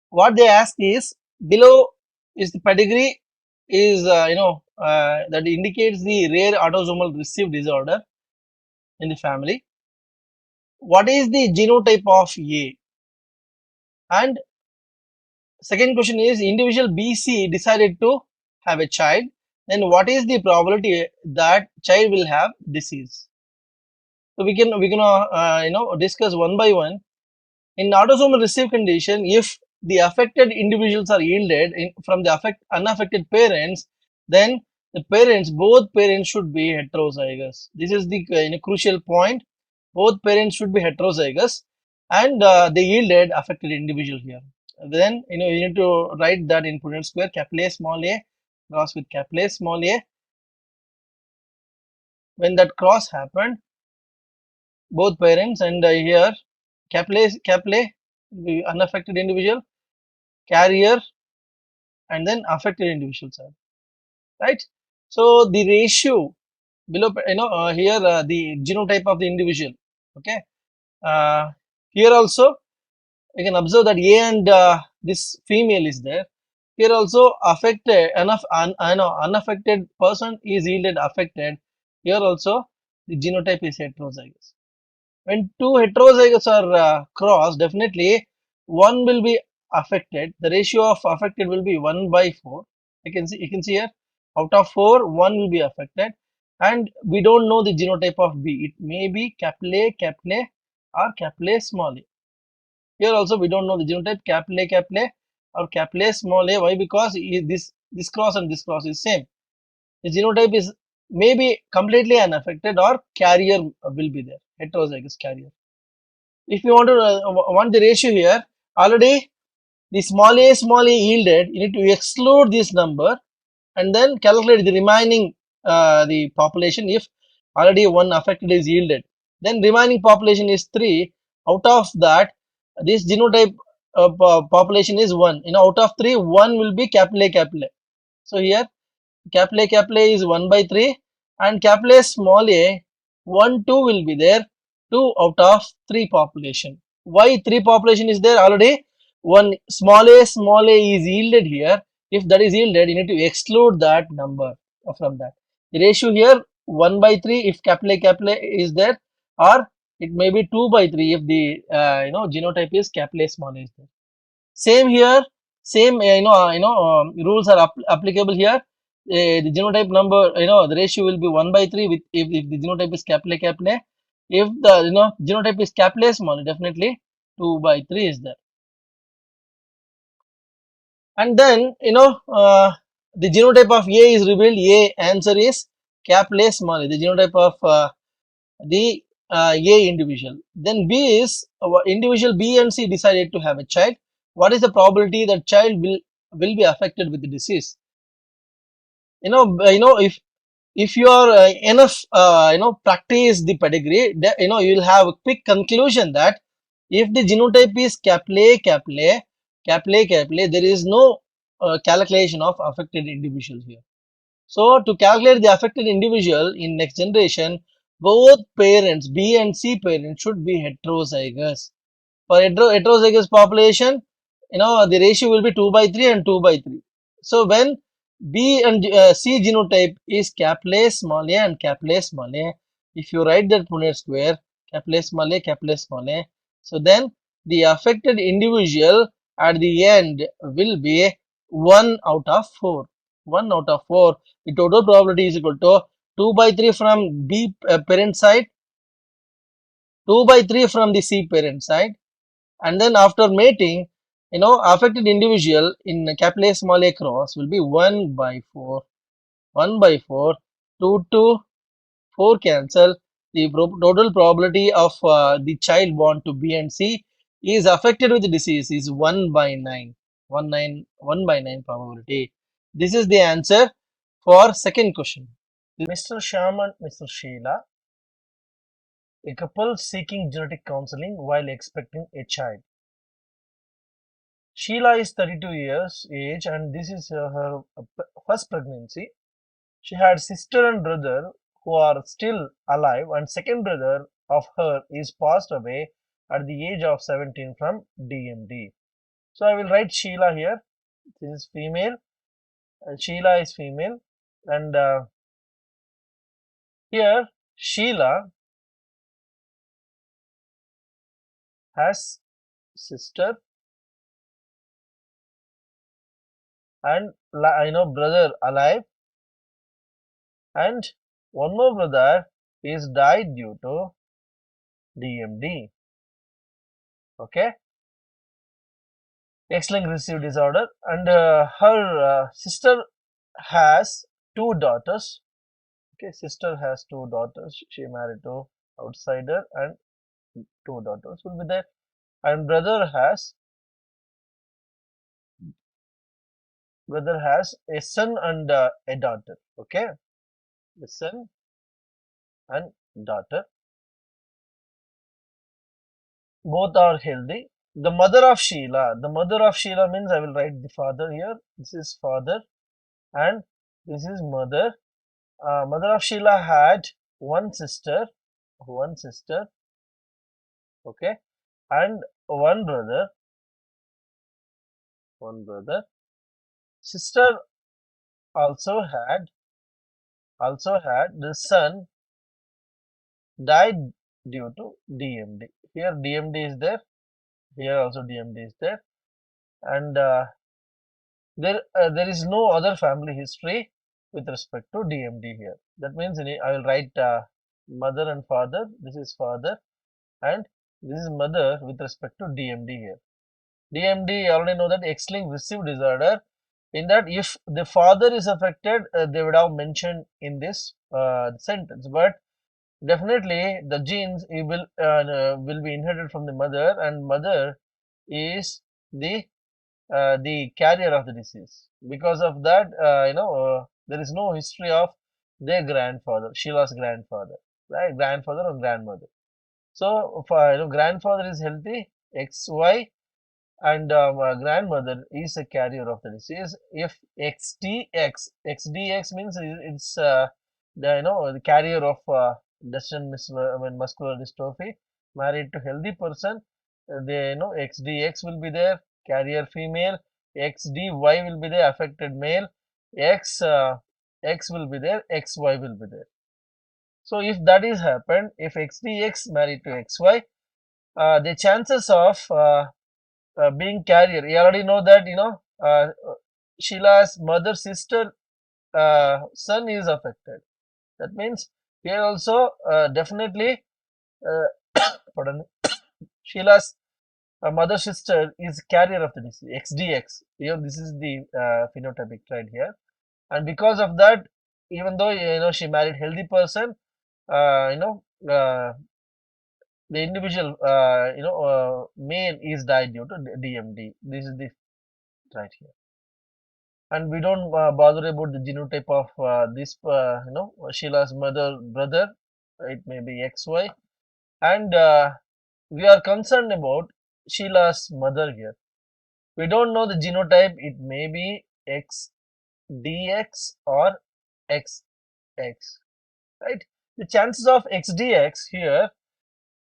What they ask is, below is the pedigree is that indicates the rare autosomal recessive disorder in the family. What is the genotype of A, and Second question is individual BC decided to have a child. Then what is the probability that child will have disease? So we can discuss one by one. In autosomal recessive condition, if the affected individuals are yielded from the unaffected parents, then the both parents should be heterozygous. This is the crucial point. Both parents should be heterozygous, and they yielded affected individual here. Then you need to write that in Punnett square, capital A small a cross with capital A small a. When that cross happened, both parents, and here capital A, the unaffected individual, carrier, and then affected individuals are right. So the ratio below, here the genotype of the individual. Okay, uh, here also you can observe that A and this female is there. Here also affected unaffected person is yielded affected. Here also the genotype is heterozygous. When two heterozygous are crossed, definitely one will be affected. The ratio of affected will be 1 by 4. You can see here, out of 4, 1 will be affected, and we don't know the genotype of B. It may be capital A, or capital A small a. Here also we don't know the genotype capital A, or capital A small a. Why? Because this cross and this cross is same. The genotype is maybe completely unaffected, or carrier will be there, heterozygous carrier. If you want the ratio here, already the small a yielded, you need to exclude this number and then calculate the remaining the population. If already one affected is yielded, then remaining population is 3. Out of that, this genotype population is 1. Out of 3, 1 will be capital A. So here capital A is 1 by 3, and capital A small a 1 2 will be there, 2 out of 3 population. Why 3 population is there? Already one small a is yielded here. If that is yielded, you need to exclude that number from that. The ratio here 1 by 3 if capital A is there, or it may be 2 by 3 if the genotype is capital A small a is there. Same here, same rules are applicable here. The genotype number, the ratio will be 1 by 3 with if the genotype is capital A. If the genotype is capital A small, definitely 2 by 3 is there. And then the genotype of A is revealed. A answer is capital A small a, the genotype of the A individual. Then B is individual B and C decided to have a child. What is the probability that child will be affected with the disease? If you are enough practice the pedigree, you will have a quick conclusion that if the genotype is capital A, there is no calculation of affected individual here. So to calculate the affected individual in next generation, both parents, B and C parents, should be heterozygous. For heterozygous population, the ratio will be 2 by 3 and 2 by 3. So when B and C genotype is capital A small a and capital A small a, if you write that Punnett square, capital A small a, capital A small a, so then the affected individual at the end will be 1 out of 4. 1 out of 4. The total probability is equal to 2 by 3 from B parent side, 2 by 3 from the C parent side, and then after mating, affected individual in capital A small a cross will be 1 by 4. 1 by 4, 2 to 4 cancel. The total probability of the child born to B and C is affected with the disease is 1 by 9. 1 by 9 probability. This is the answer for second question. Mr. Shyam and Mr. Sheila, a couple seeking genetic counseling while expecting a child. Sheila is 32 years age and this is her first pregnancy. She had sister and brother who are still alive, and second brother of her is passed away at the age of 17 from DMD. So I will write Sheila here. This is female. Sheila is female, and here Sheila has sister and brother alive, and one more brother is died due to DMD. Okay, X-linked recessive disorder, and her sister has two daughters. Okay, sister has two daughters. She married to outsider, and two daughters will be there. And brother has a son and a daughter. Okay, a son and daughter, both are healthy. The mother of Sheila means, I will write the father here. This is father and this is mother. Mother of Sheila had one sister, one sister, okay, and one brother, one brother. Sister also had the son died due to DMD. Here DMD is there. Here also DMD is there, and there is no other family history with respect to DMD here. That means I will write mother and father. This is father and this is mother with respect to DMD here. DMD, you already know that X-linked recessive disorder. In that, if the father is affected, they would have mentioned in this sentence. But definitely, the genes will be inherited from the mother, and mother is the the carrier of the disease. Because of that, there is no history of their grandfather, Sheila's grandfather, right? Grandfather or grandmother. So, grandfather is healthy, XY, and grandmother is a carrier of the disease. If XDX means it's the carrier of muscular dystrophy, married to healthy person, XDX will be there, carrier female, XDY will be there, affected male, X will be there, XY will be there. So if that is happened, if XDX married to XY, the chances of being carrier, you already know that Sheila's mother sister son is affected. That means here also definitely pardon me, Sheila's mother sister is carrier of the disease XDX. Here this is the phenotypic trait here, and because of that, even though she married healthy person, uh, you know uh, the individual male is died due to DMD. This is the trait here. And we don't bother about the genotype of this Sheila's mother brother. It may be XY, and we are concerned about Sheila's mother here. We don't know the genotype. It may be XDX or XX, right? The chances of XDX here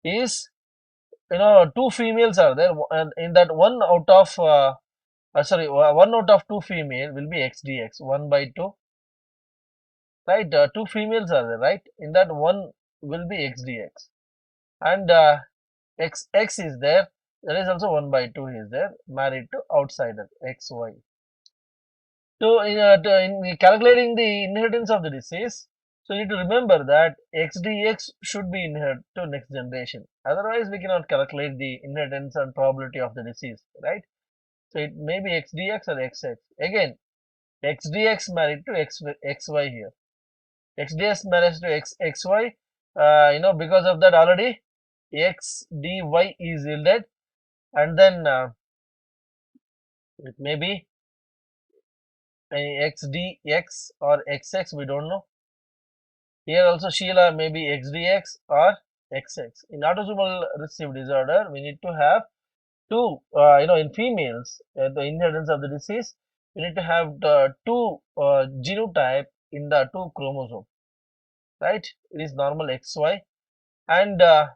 is, two females are there, and in that one out of two female will be XDX, 1 by 2, right? Two females are there, right? In that one will be XDX, and XX is there. There is also 1 by 2 is there, married to outsider XY. In calculating the inheritance of the disease, so you need to remember that XDX should be inherited to next generation. Otherwise, we cannot calculate the inheritance and probability of the disease, right? So it may be XDX or XX. Again, XDX married to XY here. XDX married to XY. Because of that already XDY is yielded, and then it may be XDX or XX. We don't know. Here also Sheila may be XDX or XX. In autosomal recessive disorder, we need to have two, in females, the inheritance of the disease, we need to have the two genotype in the two chromosome, right? It is normal XY, and I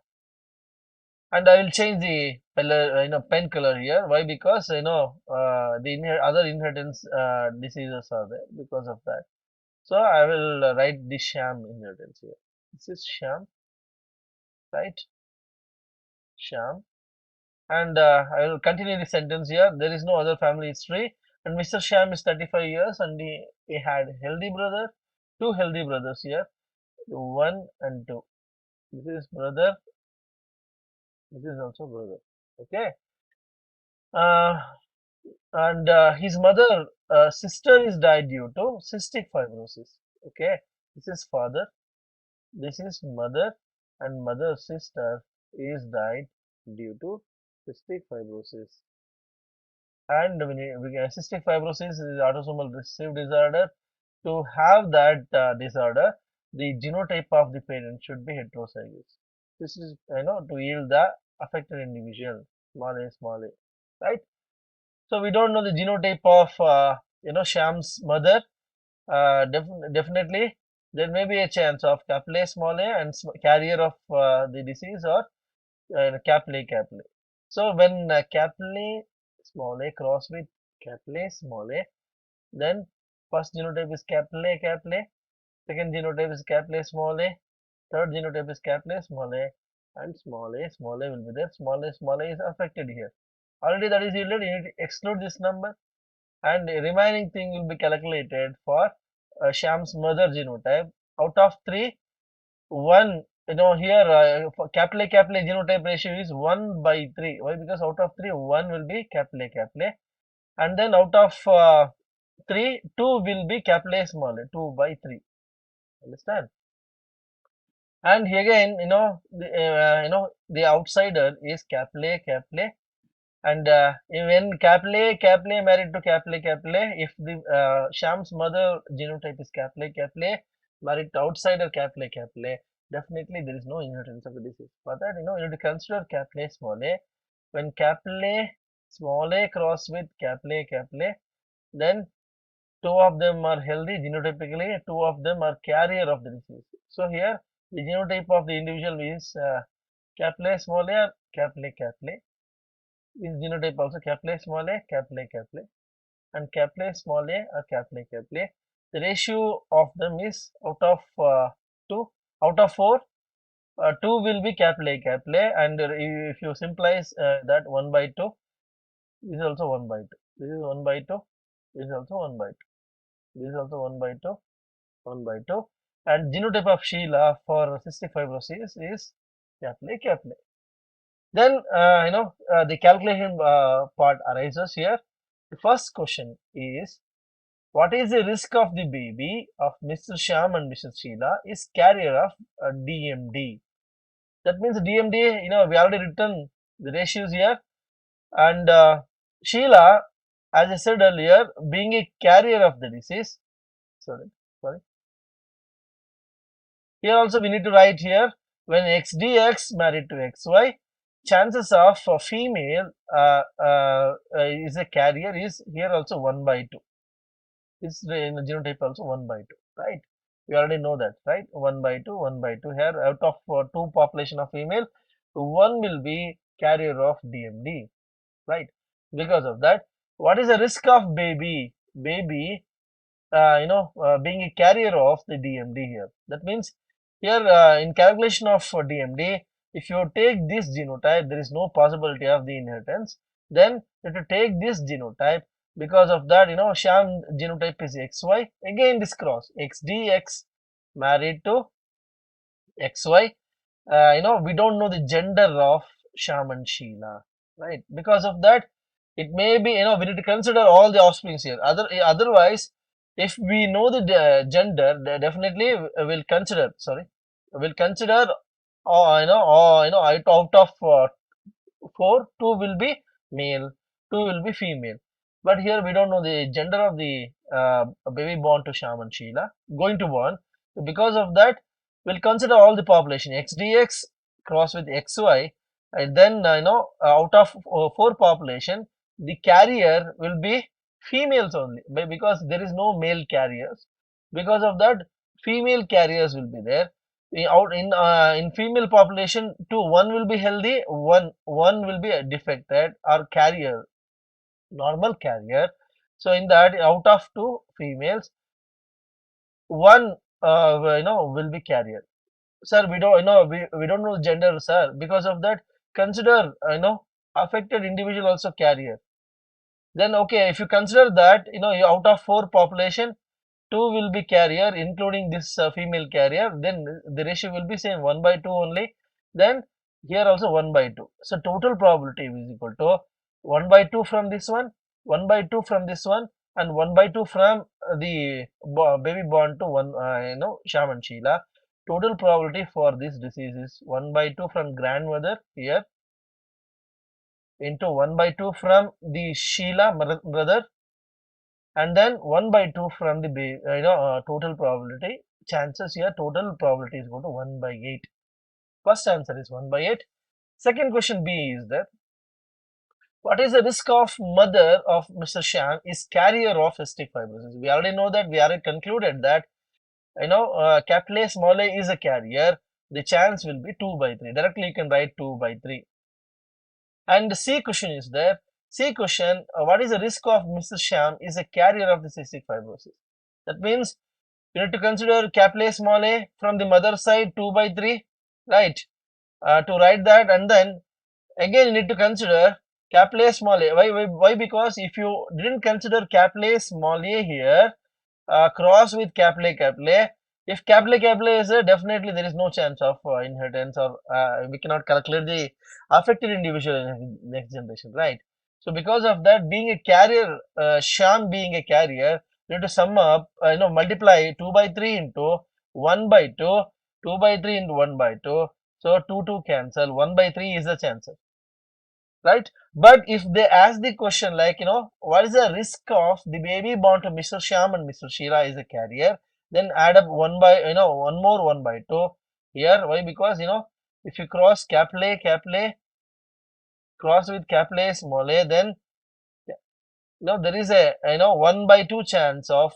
will change the color, pen color here. Why? Because the other inheritance diseases are there because of that. So I will write the sham inheritance here. This is sham, right? Sham. And I will continue the sentence here. There is no other family history. and Mr. Sham is 35 years, and he had healthy brother, two healthy brothers here, 1 and 2. This is brother, this is also brother. Okay. Uh, and his mother, sister is died due to cystic fibrosis. Okay. This is father, this is mother, and mother's sister is died due to cystic fibrosis. And cystic fibrosis is autosomal recessive disorder. To have that disorder, the genotype of the parent should be heterozygous. This is, to yield the affected individual, small a, right? So we don't know the genotype of, Sham's mother. Definitely, there may be a chance of capillae small a and carrier of the disease, or capillae. So when capillae small a cross with capillae small a, then first genotype is capillae, second genotype is capillae small a, third genotype is capillae small a, and small a will be there. Small a is affected here. Already that is yielded, you need to exclude this number, and the remaining thing will be calculated for Sham's mother genotype. Out of 3, 1, here for capillae genotype ratio is 1 by 3. Why? Because out of 3, 1 will be capillae, and then out of 3, 2 will be capillae small a, 2 by 3. Understand? And again, the outsider is capillae, and when capillae married to capillae, if the Sham's mother genotype is capillae married to outsider capillae, definitely there is no inheritance of the disease. For that, you need to consider capillae small a. When capillae small a cross with capillae, then two of them are healthy genotypically, two of them are carrier of the disease. So here the genotype of the individual is capillae small a or capillae. This genotype also capillae small a, capillae, and capillae small a or capillae. The ratio of them is out of 2, out of 4, 2 will be capillae, and if you simplize that 1 by 2, this is also 1 by 2. This is 1 by 2. This is also 1 by 2. This is also 1 by 2. 1 by 2. And genotype of Sheila for cystic fibrosis is capillae. Then, the calculation part arises here. The first question is, what is the risk of the baby of Mr. Sham and Mrs. Sheila is carrier of DMD? That means DMD, we already written the ratios here. And Sheila, as I said earlier, being a carrier of the disease, sorry. Here also we need to write here, when XDX married to XY, chances of a female is a carrier is here also 1 by 2. This in the genotype also 1 by 2, right? We already know that, right? 1 by 2, 1 by 2 here. Out of 2 population of female, 1 will be carrier of DMD, right? Because of that, what is the risk of baby being a carrier of the DMD here? That means here in calculation of DMD, if you take this genotype, there is no possibility of the inheritance. Then you have to take this genotype. Because of that, Sham genotype is XY. Again this cross, XDX married to XY. We don't know the gender of Sham and Sheila, right? Because of that, it may be, we need to consider all the offsprings here. Otherwise, if we know the gender, definitely we'll consider, out of 4, 2 will be male, 2 will be female. But here we don't know the gender of the baby born to Sham and Sheila, going to born. So because of that, we'll consider all the population, XDX cross with XY, and then, out of 4 population, the carrier will be females only, because there is no male carriers. Because of that, female carriers will be there. In female population, 1 will be healthy, one will be defected or carrier, normal carrier. So in that, out of 2 females, 1 will be carrier. Sir, we don't know gender, sir. Because of that, consider affected individual also carrier. Then okay, if you consider that, out of 4 population, 2 will be carrier, including this female carrier, then the ratio will be same 1 by 2 only. Then here also 1 by 2. So total probability is equal to 1 by 2 from this one, 1 by 2 from this one, and 1 by 2 from the baby born to one, Sham and Sheila. Total probability for this disease is 1 by 2 from grandmother here into 1 by 2 from the Sheila brother, and then 1 by 2 from the total probability. Chances here, total probability is equal to 1 by 8. First answer is 1 by 8. Second question B is that what is the risk of mother of Mr. Sham is carrier of cystic fibrosis? We already know that, we already concluded that capital A small a is a carrier. The chance will be 2 by 3. Directly you can write 2 by 3. And the C question is there. C question, what is the risk of Mr. Sham is a carrier of the cystic fibrosis? That means you need to consider capital A small a from the mother side 2 by 3, right? To write that, and then again you need to consider capital A small a. Why? Because if you didn't consider capital A small a here, cross with capital A, if capital A is there, definitely there is no chance of inheritance, or we cannot calculate the affected individual in next generation, right? So because of that, being a carrier, Sham being a carrier, you need to sum up, multiply 2 by 3 into 1 by 2, 2 by 3 into 1 by 2. So 2 cancel, 1 by 3 is the chance, right? But if they ask the question like, what is the risk of the baby born to Mr. Sham and Mr. Sheila is a carrier, then add up 1 by, one more 1 by 2 here. Why? Because, if you cross capital A, cross with capital A small a, then, there is a, 1 by 2 chance of,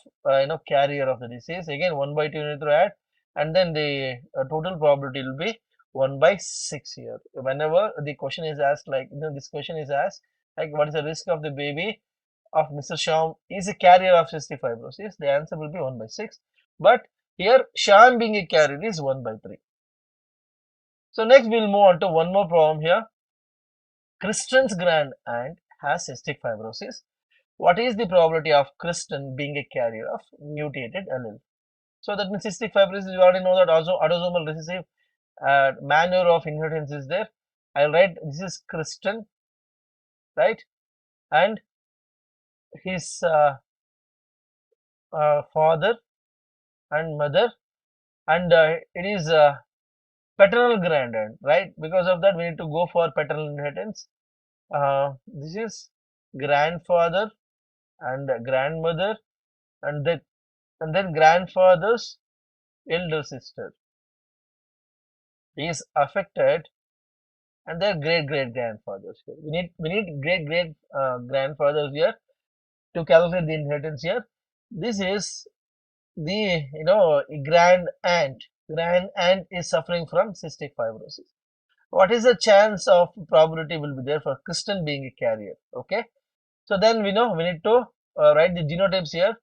carrier of the disease. Again, 1 by 2 you need to add, and then the total probability will be 1 by 6 here. Whenever the question is asked, like, this question is asked, like, what is the risk of the baby of Mr. Sham is a carrier of cystic fibrosis, the answer will be 1 by 6. But here, Sham being a carrier is 1 by 3. So next we'll move on to one more problem here. Kristen's grand aunt has cystic fibrosis. What is the probability of Kristen being a carrier of mutated allele? So that means cystic fibrosis, you already know that also autosomal recessive manner of inheritance is there. I'll write this is Kristen, right? And his father and mother, and it is paternal grandaunt, right? Because of that, we need to go for paternal inheritance. This is grandfather and grandmother, and then grandfather's elder sister is affected, and their great grandfathers here. We need great grandfathers here to calculate the inheritance here. This is the grand aunt. Grand aunt is suffering from cystic fibrosis. What is the chance of probability will be there for Kristen being a carrier? Okay, so then we know we need to write the genotypes here.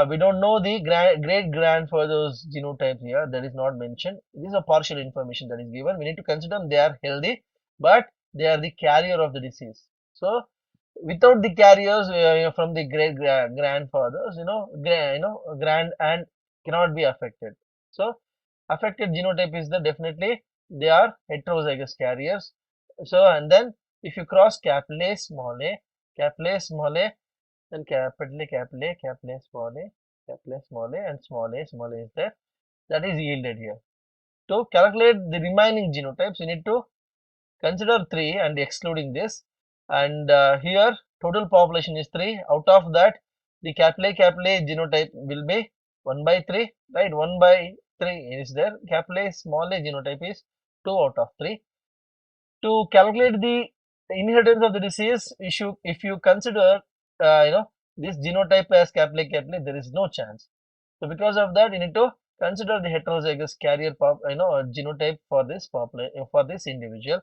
We don't know the great grandfather's genotype here, that is not mentioned. This is a partial information that is given. We need to consider they are healthy, but they are the carrier of the disease. So without the carriers from the great grandfathers, grand aunt cannot be affected. So affected genotype is the definitely they are heterozygous carriers. So and then if you cross capital A small a, capital A small a, then capital A, capital A, capital A small a, capital A small a, and small a is there. That is yielded here. To calculate the remaining genotypes, you need to consider 3 and excluding this. And here total population is 3. Out of that, the capital A genotype will be 1 by 3, right? 1 by 3 is there. Capital A small a genotype is 2 out of 3. To calculate the inheritance of the disease issue, if you consider this genotype as capital A, there is no chance. So because of that, you need to consider the heterozygous carrier genotype for this for this individual,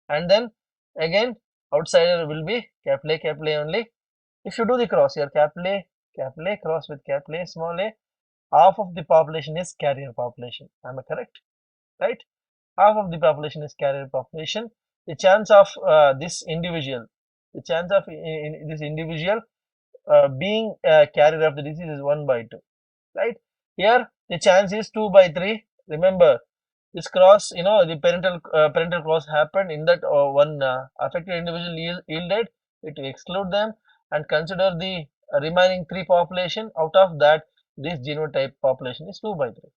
and then again outsider will be capital A only. If you do the cross here, capital A cross with capital A small a, half of the population is carrier population. Am I correct? Right? Half of the population is carrier population. The chance of this individual the chance of this individual being a carrier of the disease is 1 by 2, right? Here the chance is 2 by 3. Remember, this cross, the parental cross happened in that one affected individual yielded, it will exclude them and consider the remaining 3 population. Out of that, this genotype population is 2 by 3.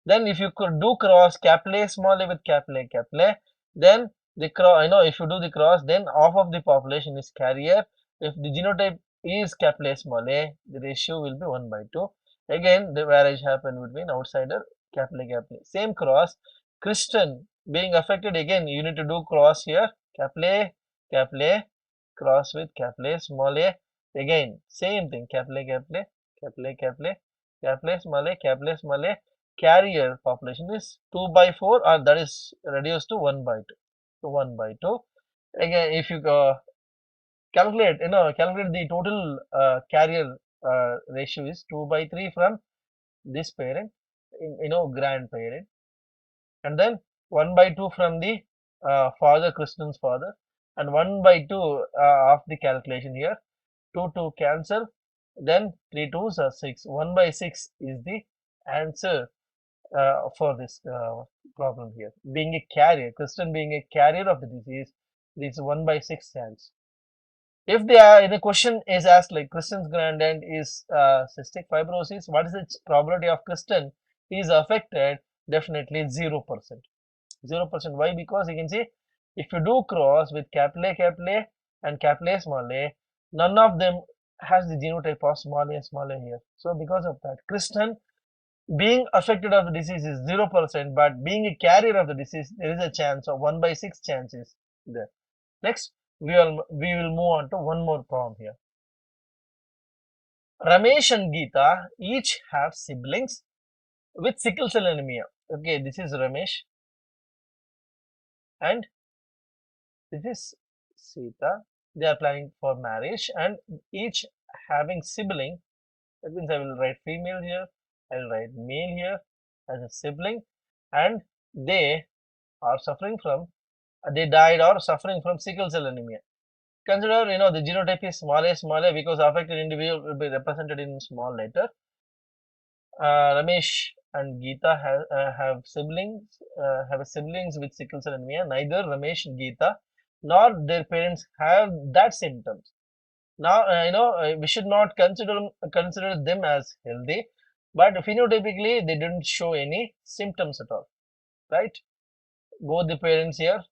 Then if you could do cross capillae small a with capillae capillae, then the cross, if you do the cross, then half of the population is carrier. If the genotype is capillae small a, the ratio will be 1 by 2. Again, the marriage happened between outsider capillae capillae. Same cross, Christian being affected, again you need to do cross here, capillae capillae cross with capillae small a. Again, same thing, capillae capillae capillae capillae capillae small a, carrier population is 2 by 4, or that is reduced to 1 by 2. So 1 by 2. Again, if you calculate the total carrier ratio is 2 by 3 from this parent, grandparent, and then 1 by 2 from the father, Christian's father, and 1 by 2 of the calculation here. 2 cancel, then 3 2s are 6. 1 by 6 is the answer for this problem here. Being a carrier, Christian being a carrier of the disease, this 1 by 6 chance. If the question is asked like Christian's granddad is cystic fibrosis, what is the probability of Christian is affected? Definitely 0%. 0%. Why? Because you can see if you do cross with capillae capillae and capillae small a, none of them has the genotype of small a here. So because of that, Christian being affected of the disease is 0%, but being a carrier of the disease, there is a chance of 1 by 6 chances there. Next, we will move on to one more problem here. Ramesh and Geeta each have siblings with sickle cell anemia. Okay, this is Ramesh and this is Sita. They are planning for marriage and each having sibling. That means I will write female here, I will write male here as a sibling, and they are suffering from, they died or suffering from sickle cell anemia. Consider, the genotype is small a because affected individual will be represented in small letter. Ramesh and Geeta have siblings with sickle cell anemia. Neither Ramesh and Geeta nor their parents have that symptoms. Now, we should not consider them as healthy, but phenotypically they didn't show any symptoms at all, right? Both the parents here,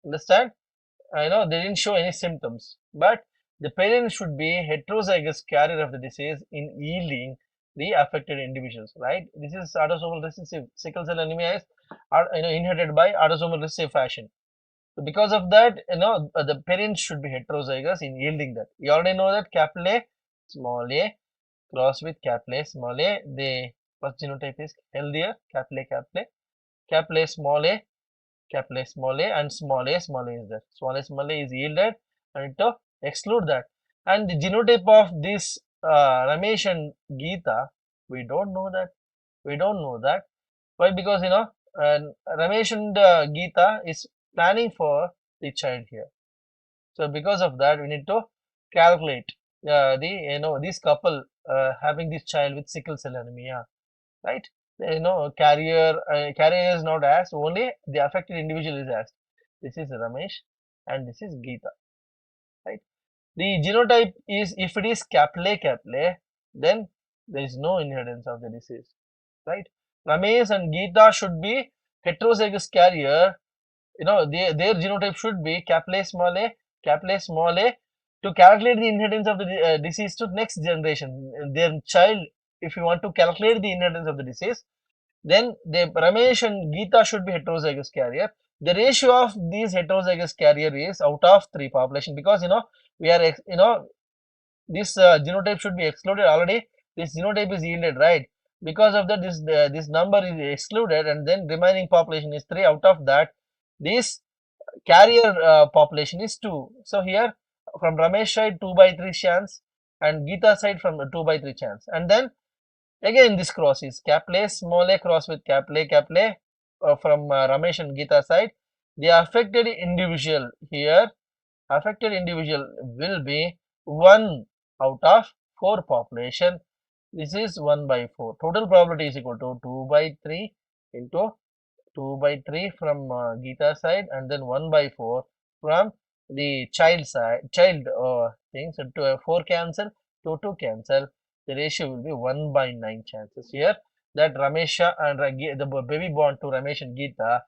understand? They didn't show any symptoms, but the parents should be heterozygous carrier of the disease in yielding the affected individuals, right? This is autosomal recessive. Sickle cell anemia is inherited by autosomal recessive fashion. So because of that, the parents should be heterozygous in yielding that. You already know that capillae small a cross with capillae small a, the first genotype is healthier, capillae small a, capillae small a, and small a is there. Small a is yielded, and to exclude that. And the genotype of this Ramesh and Geeta, we don't know that. Why? Because Ramesh and Geeta is planning for the child here. So because of that, we need to calculate this couple having this child with sickle cell anemia, right? Carrier is not asked, only the affected individual is asked. This is Ramesh and this is Geeta, right? The genotype is, if it is capillae, then there is no inheritance of the disease, right? Ramesh and Geeta should be heterozygous carrier. Their genotype should be capillae small a. To calculate the inheritance of the disease to next generation, their child, if you want to calculate the inheritance of the disease, then the Ramesh and Geeta should be heterozygous carrier. The ratio of these heterozygous carrier is out of 3 population, because we are this genotype should be excluded already. This genotype is yielded, right? Because of that, this number is excluded, and then remaining population is 3. Out of that, this carrier population is 2. So here from Ramesh side 2 by 3 chance, and Geeta side from 2 by 3 chance, and then again this cross is capillae small a cross with capillae from Ramesh and Geeta side. The affected individual here affected individual will be 1 out of 4 population. This is 1 by 4. Total probability is equal to 2 by 3 into 2 by 3 from Geeta side, and then 1 by 4 from the child side, child thing. So, 4 cancel, 2 cancel. The ratio will be 1 by 9 chances here that Ramesha and the baby born to Ramesh and Geeta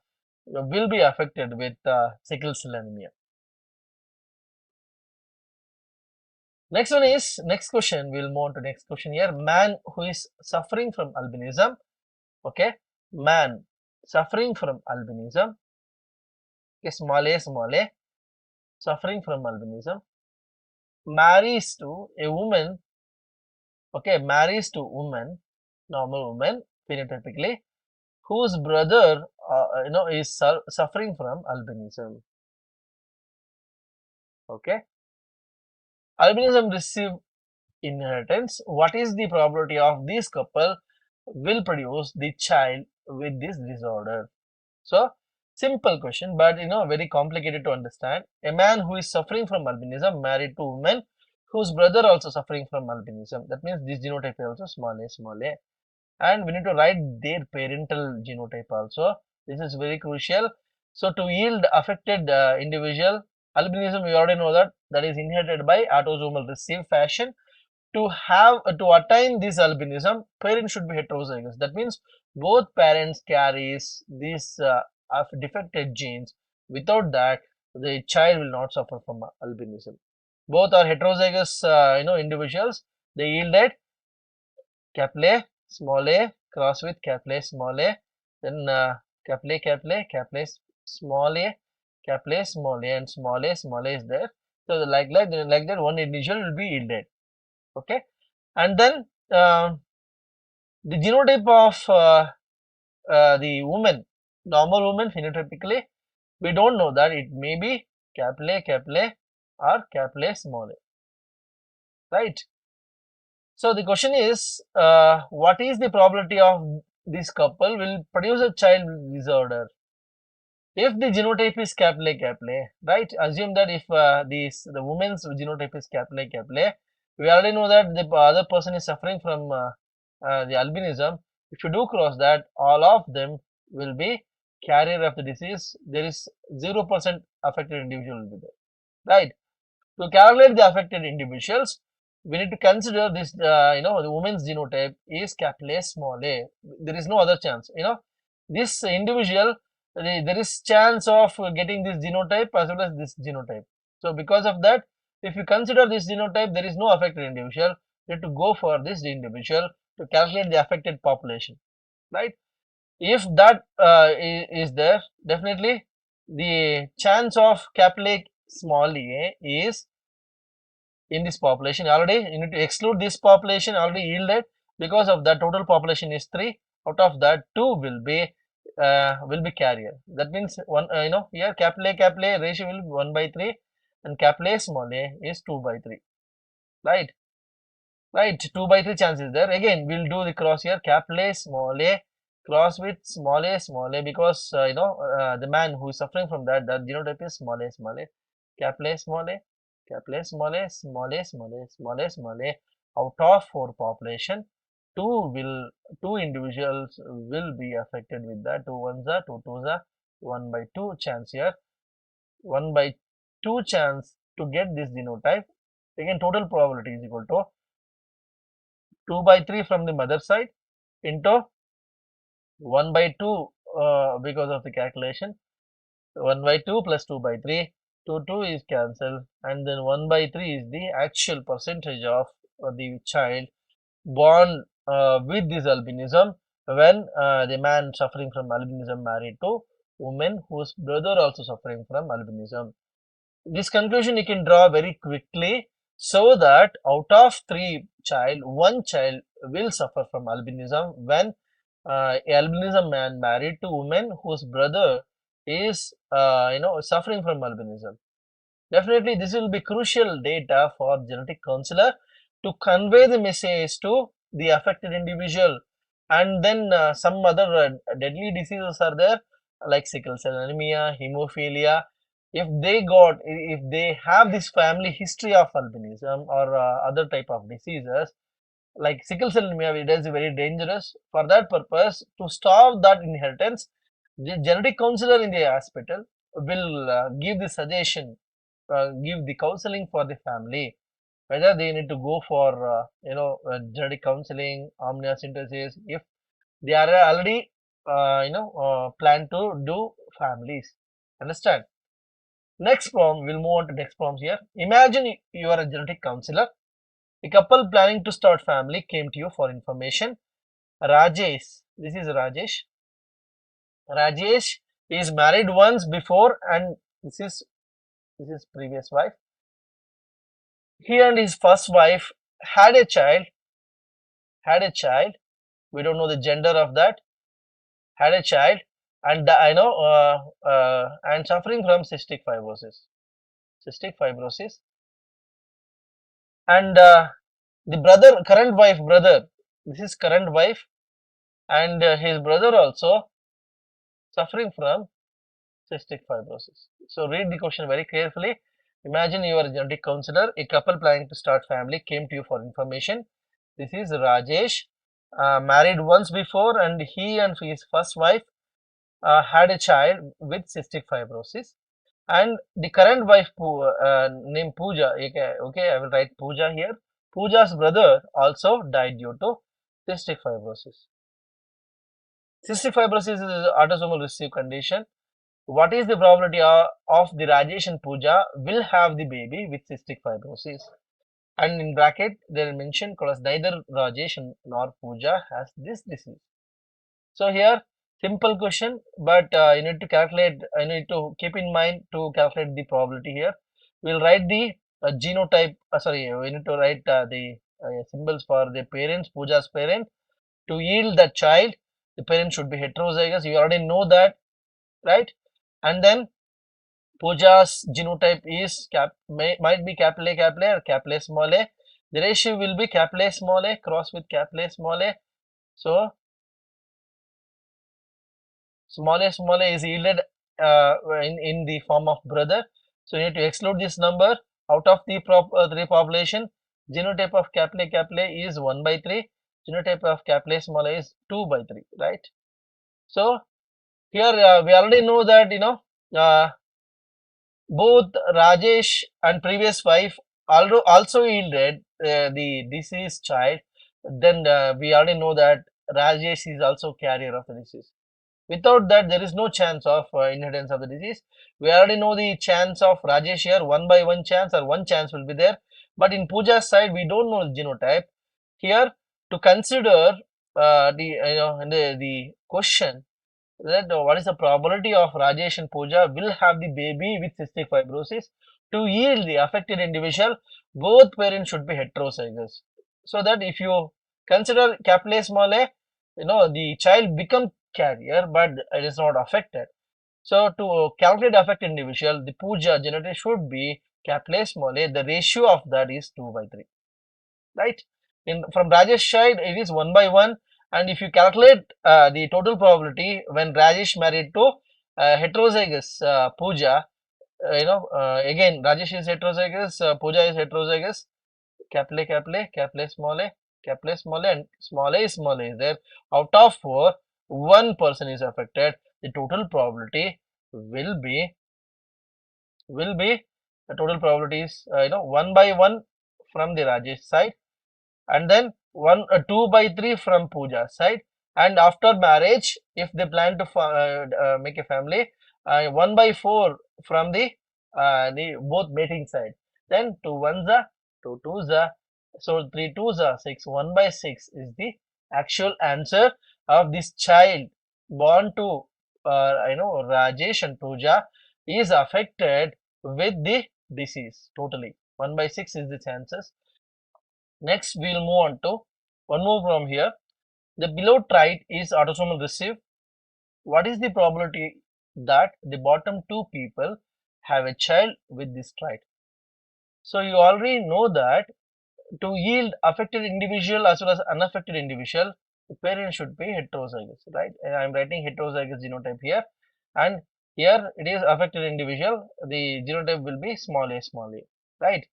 will be affected with sickle cell anemia. Next one is, next question, we'll move on to next question here. Man who is suffering from albinism, okay, man suffering from albinism, okay, small a, suffering from albinism, marries to a woman, okay, marries to woman, normal woman, phenotypically, whose brother, is suffering from albinism, okay. Albinism receive inheritance. What is the probability of this couple will produce the child with this disorder? So, simple question, but very complicated to understand. A man who is suffering from albinism married to a woman whose brother also suffering from albinism. That means this genotype is also small a. And we need to write their parental genotype also. This is very crucial. So, to yield affected individual, albinism, we already know that is inherited by autosomal recessive fashion. To attain this albinism, parents should be heterozygous. That means both parents carries these defected genes. Without that, the child will not suffer from albinism. Both are heterozygous, individuals. They yielded capital small a cross with capital small a, then capital small a, capital small a, and small a is there. So like that one individual will be yielded. Okay, and then the genotype of the woman, normal woman phenotypically, we don't know that it may be capital A or capital small a, right? So the question is, what is the probability of this couple will produce a child with disorder? If the genotype is capital A, right? Assume that if the woman's genotype is capital A, we already know that the other person is suffering from the albinism. If you do cross that, all of them will be carrier of the disease. There is 0% affected individual will be there, right? To calculate the affected individuals, we need to consider this, the woman's genotype is capital A small a. There is no other chance, this individual, there is chance of getting this genotype as well as this genotype. So, because of that, if you consider this genotype, there is no affected individual. You have to go for this individual to calculate the affected population, right? If that is there, definitely the chance of capital A small a is in this population. Already you need to exclude this population already yielded. Because of that, total population is 3. Out of that, 2 will be carrier. That means one, here capital A ratio will be 1 by 3 and capital A small a is 2 by 3, right? Right, 2 by 3 chance is there. Again, we'll do the cross here, capital A small a cross with small a, because the man who is suffering from that genotype is small a, capital A small a, capital A small a, small a. Out of 4 population, 2 individuals will be affected with that. 2 ones are 2 twos are 1 by 2 chance here, 1 by 2 chance to get this genotype. Again, total probability is equal to 2 by 3 from the mother side into 1 by 2 because of the calculation, 1 by 2 plus 2 by 3, 2 is cancelled, and then 1 by 3 is the actual percentage of the child born with this albinism when the man suffering from albinism married to woman whose brother also suffering from albinism. This conclusion you can draw very quickly, so that out of 3 child, 1 child will suffer from albinism when a albinism man married to woman whose brother is suffering from albinism. Definitely this will be crucial data for genetic counselor to convey the message to the affected individual. And then some other deadly diseases are there like sickle cell anemia, hemophilia, if they have this family history of albinism or other type of diseases like sickle cell anemia, it is very dangerous. For that purpose, to stop that inheritance, the genetic counselor in the hospital will give the suggestion, give the counseling for the family, whether they need to go for genetic counseling, amniocentesis, if they are already plan to do families. Understand? Next problem, we'll move on to next problems here. Imagine you are a genetic counselor. A couple planning to start family came to you for information. Rajesh, this is Rajesh. Rajesh is married once before, and this is previous wife. He and his first wife had a child. Had a child. We don't know the gender of that. Had a child, and and suffering from cystic fibrosis. Cystic fibrosis, and the current wife brother. This is current wife, and his brother also suffering from cystic fibrosis. So read the question very carefully. Imagine you are a genetic counselor. A couple planning to start family came to you for information. This is Rajesh, married once before, and he and his first wife had a child with cystic fibrosis. And the current wife named Pooja. Okay, I will write Pooja here. Pooja's brother also died due to cystic fibrosis. Cystic fibrosis is an autosomal recessive condition. What is the probability of the Rajesh and Pooja will have the baby with cystic fibrosis? And in bracket, they are mentioned because neither Rajesh nor Pooja has this disease. So here, simple question, but you need to calculate, you need to keep in mind to calculate the probability here. We'll write the genotype, we need to write the symbols for the parents, Pooja's parent. To yield the child, the parent should be heterozygous. You already know that, right? And then Pooja's genotype is might be capital A or capital A small a. The ratio will be capital A small a cross with capital A small a. So small a is yielded in the form of brother. So you need to exclude this number out of the three population. Genotype of capital A is 1 by 3. Genotype of capital A small a is 2 by 3, right? So here we already know that both Rajesh and previous wife also yielded the deceased child. Then we already know that Rajesh is also carrier of the disease. Without that, there is no chance of inheritance of the disease. We already know the chance of Rajesh here, 1 by 1 chance or 1 chance will be there. But in Pooja's side, we don't know the genotype. Here, to consider the question, that what is the probability of Rajesh and Pooja will have the baby with cystic fibrosis. To yield the affected individual, both parents should be heterozygous. So that if you consider capital A small a, the child become carrier, but it is not affected. So to calculate affected individual, the Pooja genetic should be capital A small a. The ratio of that is 2 by 3, right? From Rajesh side, it is 1 by 1. And if you calculate the total probability when Rajesh married to heterozygous Pooja, again Rajesh is heterozygous, Pooja is heterozygous, capital A, capital A, capital A, small a, capital A, small a, and small a is there. Out of 4, one person is affected. The total probability will be the total probability is 1 by 1 from the Rajesh side, and then 2 by 3 from Pooja side. And after marriage, if they plan to make a family, 1 by 4 from the both mating side. Then 2 ones are 2 twos are, so 3 twos are 6. 1 by 6 is the actual answer of this child born to Rajesh and Pooja is affected with the disease totally. 1 by 6 is the chances. Next, we will move on to one more from here. The below trait is autosomal recessive. What is the probability that the bottom two people have a child with this trait? So you already know that to yield affected individual as well as unaffected individual, the parent should be heterozygous, right? And I am writing heterozygous genotype here. And Here it is affected individual, the genotype will be small a, right?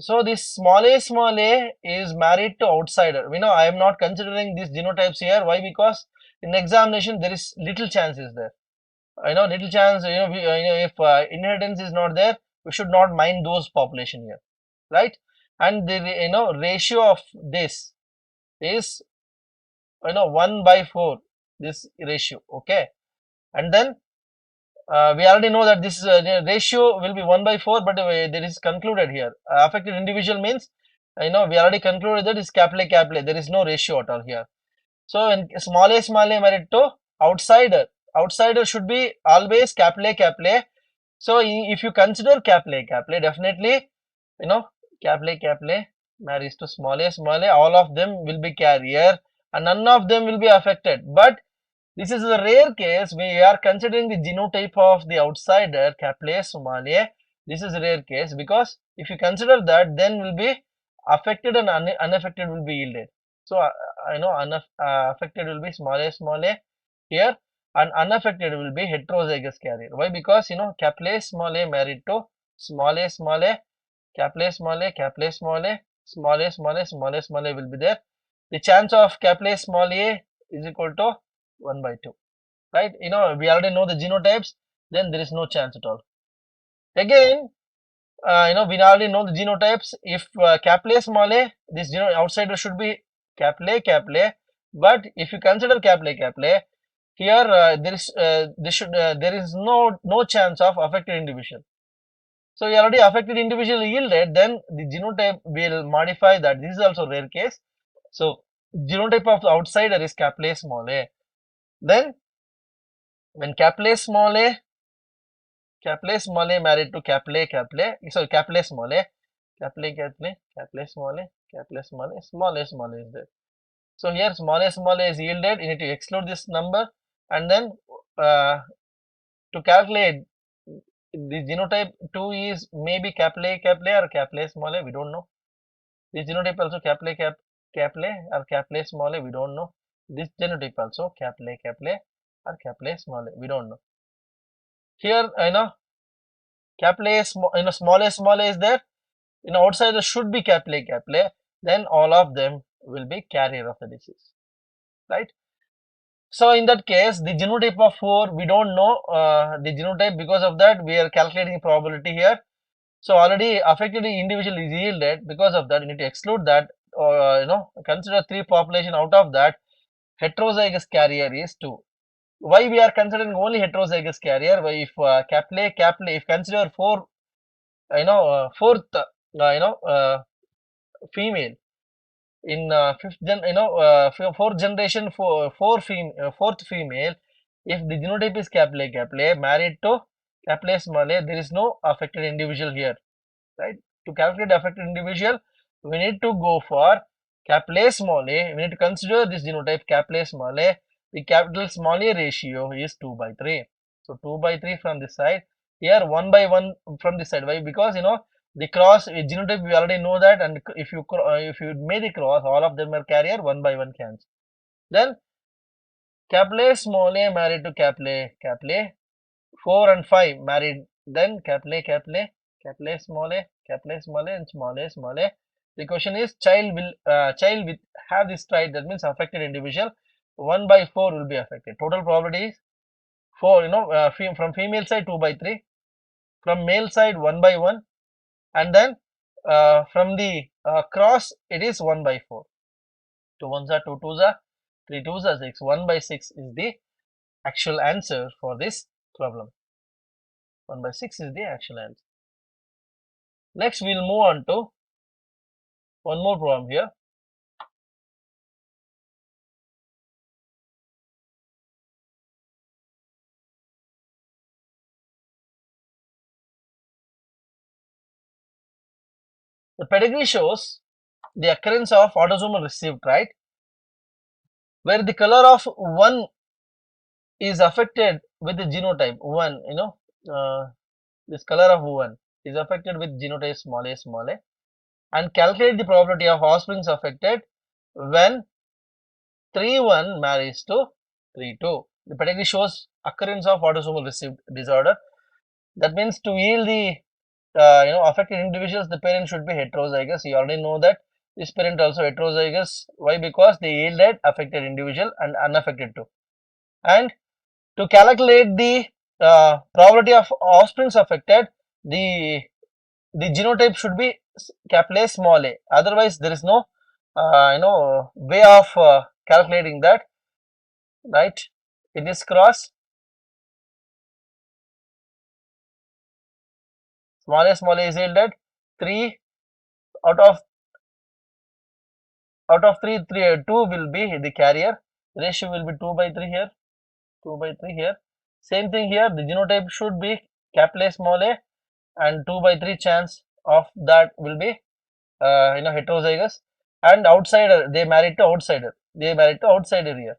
So this small a is married to outsider. I am not considering these genotypes here. Why? Because in examination there is little chances there. Little chance. If inheritance is not there, we should not mind those population here, right? And the ratio of this is 1 by 4. This ratio, okay, and then we already know that this ratio will be 1 by 4, but there is concluded here. Affected individual means, we already concluded that is capital. There is no ratio at all here. So when small a married to outsider, outsider should be always capital. So if you consider capital, definitely, capital marries to small a, all of them will be carrier and none of them will be affected. But this is a rare case. We are considering the genotype of the outsider, capital small a. This is a rare case because if you consider that, then will be affected and unaffected will be yielded. So, affected will be small a here and unaffected will be heterozygous carrier. Why? Because, capital small a married to small a, capital small a, small a will be there. The chance of capital small a is equal to 1 by 2, right? We already know the genotypes, then there is no chance at all. Again, we already know the genotypes. If capital small a, this outsider should be capital A, but if you consider capital A, here there is no chance of affected individual. So you already affected individual yielded, then the genotype will modify that. This is also rare case. So genotype of the outsider is capital A small a. Then when capital A small a married to capital A, sorry, capital A small a, capital A small a is there. So here small a is yielded. You need to exclude this number, and then to calculate the genotype 2 is maybe capital A or capital A small a, we don't know. This genotype also capital A or capital A small a, we don't know. This genotype also capital A or capital A small a, we don't know. Here capital A small a is there. Outside should be capital A, then all of them will be carrier of the disease, right? So in that case, the genotype of 4, we don't know the genotype. Because of that, we are calculating probability here. So already affected individual is yielded. Because of that, you need to exclude that, or consider 3 population. Out of that, heterozygous carrier is 2. Why we are considering only heterozygous carrier? Why if capital A, if consider 4, fourth, female in fourth generation, fourth female, if the genotype is capital A married to capital A small a, there is no affected individual here, right? To calculate affected individual, we need to go for capital A small a. We need to consider this genotype capital A small a. The capital small a ratio is 2 by 3. So 2 by 3 from this side. Here 1 by 1 from this side. Why? Because the cross genotype we already know that, and if you make the cross, all of them are carrier. 1 by 1 cancel. Then capital A small a married to capital A, 4 and 5 married. Then capital A small a, and small a. The question is child with have this trait, that means affected individual. 1 by 4 will be affected. Total probability is 4. From female side 2 by 3, from male side 1 by 1, and then from the cross it is 1 by 4. 2 ones are 2 twos are 3 twos are 6. 1 by 6 is the actual answer for this problem. 1 by 6 is the actual answer. Next we will move on to one more problem here. The pedigree shows the occurrence of autosomal recessive trait where the color of 1 is affected with the genotype 1. This color of 1 is affected with genotype small a, and calculate the probability of offsprings affected when 3 1 marries to 3 2. The pedigree shows occurrence of autosomal recessive disorder. That means to yield the affected individuals, the parent should be heterozygous. You already know that this parent also heterozygous. Why? Because they yielded affected individual and unaffected too. And to calculate the probability of offsprings affected, the genotype should be capital A small a. Otherwise, there is no way of calculating that, right? In this cross, small a is yielded 3 out of 2 will be the carrier. Ratio will be 2 by 3 here, 2 by 3 here. Same thing here. The genotype should be capital A small a, and 2 by 3 chance of that will be heterozygous. And outsider, they married to outsider. They married to outsider here,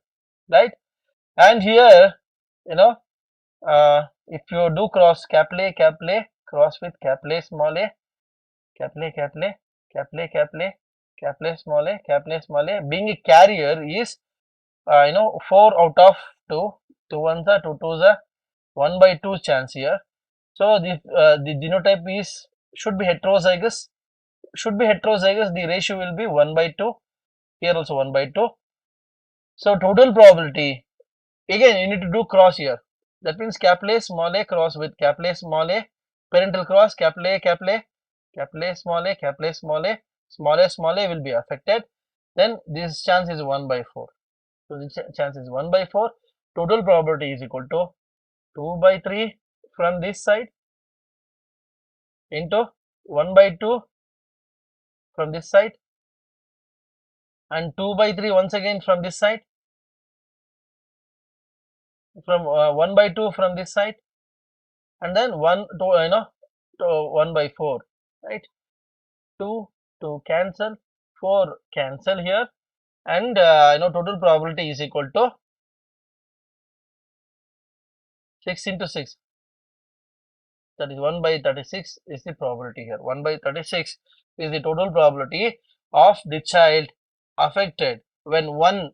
right? And here, you know, if you do cross capital A cross with capital A small a, capital A, capital A, capital A, capital A, capital A small a, capital A small a, being a carrier is 4 out of 2, 2 ones are 2 twos are 1 by 2 chance here. So the genotype is should be heterozygous. The ratio will be 1 by 2. Here also 1 by 2. So total probability, again you need to do cross here. That means capital A small a cross with capital A small a, parental cross capital A, capital A, capital A small a, capital A small a, small a will be affected. Then this chance is 1 by 4. So the chance is 1 by 4. Total probability is equal to 2 by 3 from this side into 1 by 2 from this side, and 2 by 3 once again from this side, from 1 by 2 from this side, and then 1 to 1 by 4, right? 2 to cancel, 4 cancel here, and total probability is equal to 6 into 6, that is 1 by 36 is the probability here. 1 by 36 is the total probability of the child affected when 1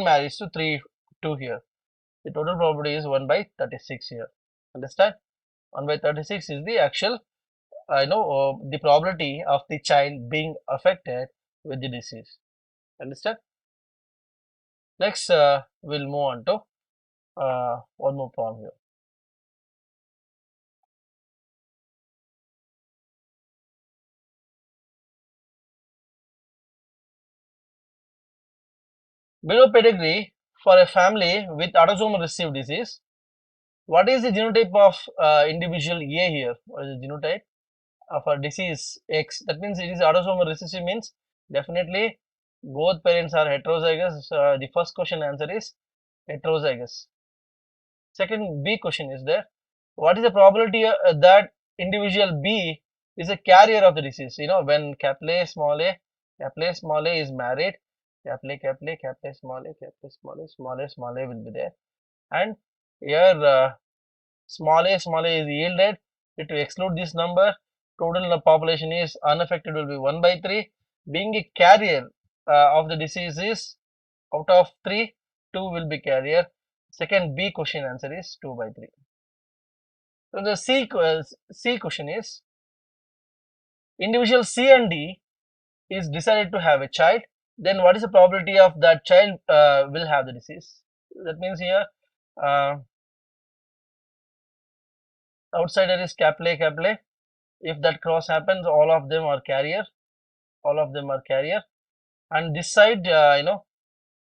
marries to 2 here. The total probability is 1 by 36 here. Understand? 1 by 36 is the actual the probability of the child being affected with the disease. Understand? Next, we'll move on to one more problem here. Below pedigree for a family with autosomal recessive disease, what is the genotype of individual A here? What is the genotype of a disease X? That means it is autosomal recessive, means definitely both parents are heterozygous. The first question answer is heterozygous. Second B question is there. What is the probability that individual B is a carrier of the disease? When capital A small a is married, capital A, capital A, capital A small a, capital A small a, small a will be there, and here small a is yielded. It will exclude this number. Total population is unaffected will be 1 by 3. Being a carrier of the disease is out of 3, 2 will be carrier. Second B question answer is 2 by 3. So the C question is, individual C and D is decided to have a child. Then what is the probability of that child will have the disease? That means here outsider is capital A, capital A. If that cross happens, all of them are carrier. And this side,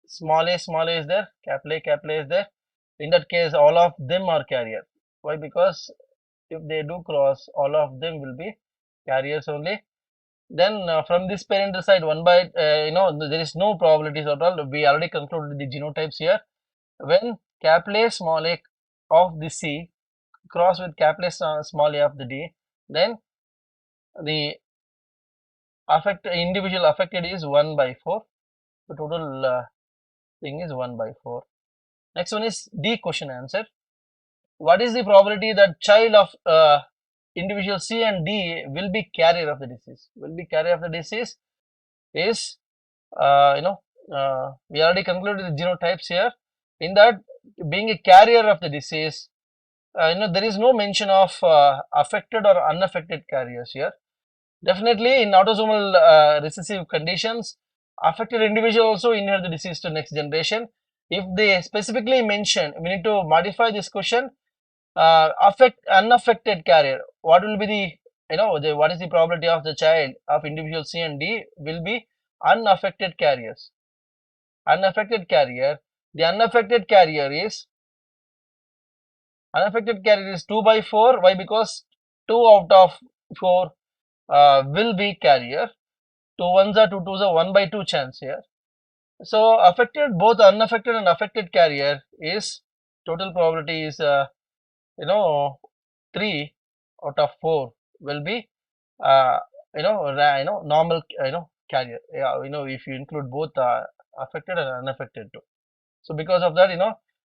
small a is there, capital A is there. In that case, all of them are carrier. Why? Because if they do cross, all of them will be carriers only. Then from this parental side, 1 by there is no probabilities at all. We already concluded the genotypes here. When capital A small a of the C cross with capital A small a of the D, then the individual affected is 1 by 4. The total thing is 1 by 4. Next one is D question answer. What is the probability that child of individual C and D will be carrier of the disease? Is we already concluded the genotypes here. in that being a carrier of the disease, there is no mention of affected or unaffected carriers here. Definitely in autosomal recessive conditions, affected individual also inherit the disease to next generation. If they specifically mention, we need to modify this question. Unaffected carrier, what will be the, what is the probability of the child of individual C and D will be unaffected carriers. Unaffected carrier, the unaffected carrier is 2 by 4. Why? Because 2 out of 4 will be carrier. 2 ones are 2 twos are 1 by 2 chance here. So affected, both unaffected and affected carrier is total probability is 3 out of 4 will be normal carrier. Yeah, if you include both affected and unaffected too. So because of that,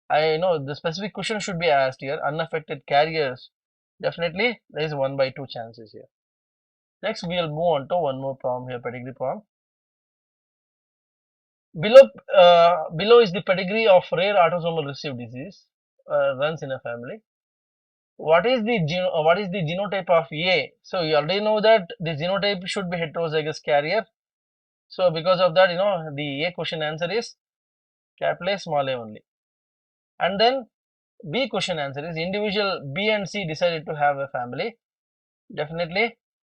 the specific question should be asked here. Unaffected carriers, definitely there is 1 by 2 chances here. Next, we will move on to one more problem here, pedigree problem. Below is the pedigree of rare autosomal recessive disease runs in a family. What is the genotype of A? So you already know that the genotype should be heterozygous carrier. So because of that, the A question answer is capital A small a only. And then B question answer is individual B and C decided to have a family. Definitely,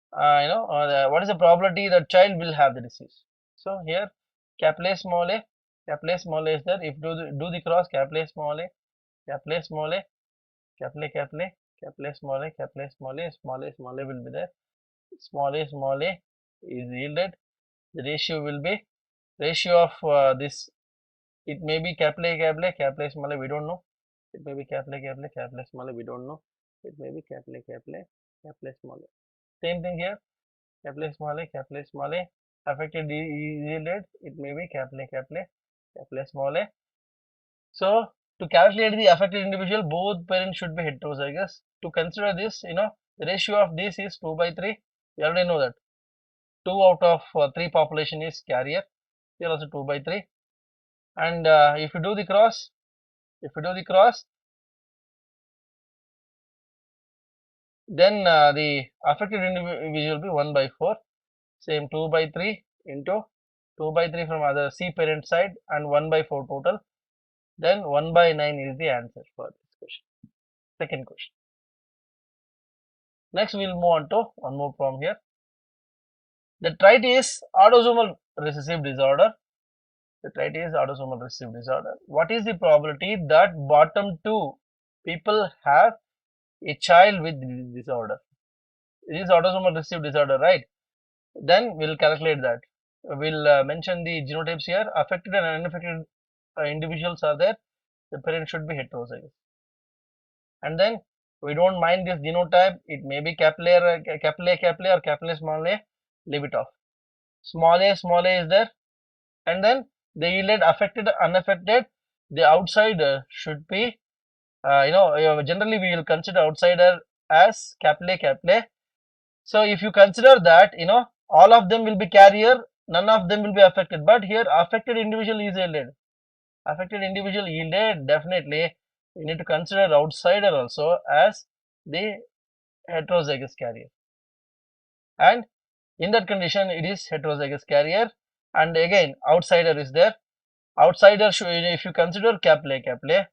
what is the probability that child will have the disease? So here capital A small a is there. If do the cross, capital A small a, capital A small a, capital A capital A, capital A small a, capital A small a, small a will be there. Small a is yielded. The ratio will be ratio of this. It may be capital A small a, we don't know. It may be capital A small a, we don't know. It may be capital A small a. Same thing here, capital A small a, affected yielded, it may be capital A small a. So to calculate the affected individual, both parents should be heterozygous. To consider this, the ratio of this is 2 by 3. You already know that 2 out of 3 population is carrier. Here also 2 by 3. And if you do the cross, then the affected individual will be 1 by 4. Same 2 by 3 into 2 by 3 from other C parent side and 1 by 4 total. Then 1 by 9 is the answer for this question. Second question. Next, we will move on to one more problem here. The trait is autosomal recessive disorder. What is the probability that bottom two people have a child with this disorder? It is autosomal recessive disorder, right? Then we'll calculate that. We'll mention the genotypes here. Affected and unaffected individuals are there. The parent should be heterozygous. And then we don't mind this genotype. It may be capital A or capital A small a. Leave it off. Small a is there. And then the yielded affected, unaffected. The outsider should be, generally we will consider outsider as capital A. So if you consider that, all of them will be carrier, none of them will be affected. But here affected individual is yielded. Definitely we need to consider outsider also as the heterozygous carrier. And in that condition, it is heterozygous carrier. And again, outsider is there. Outsider should, if you consider capital A,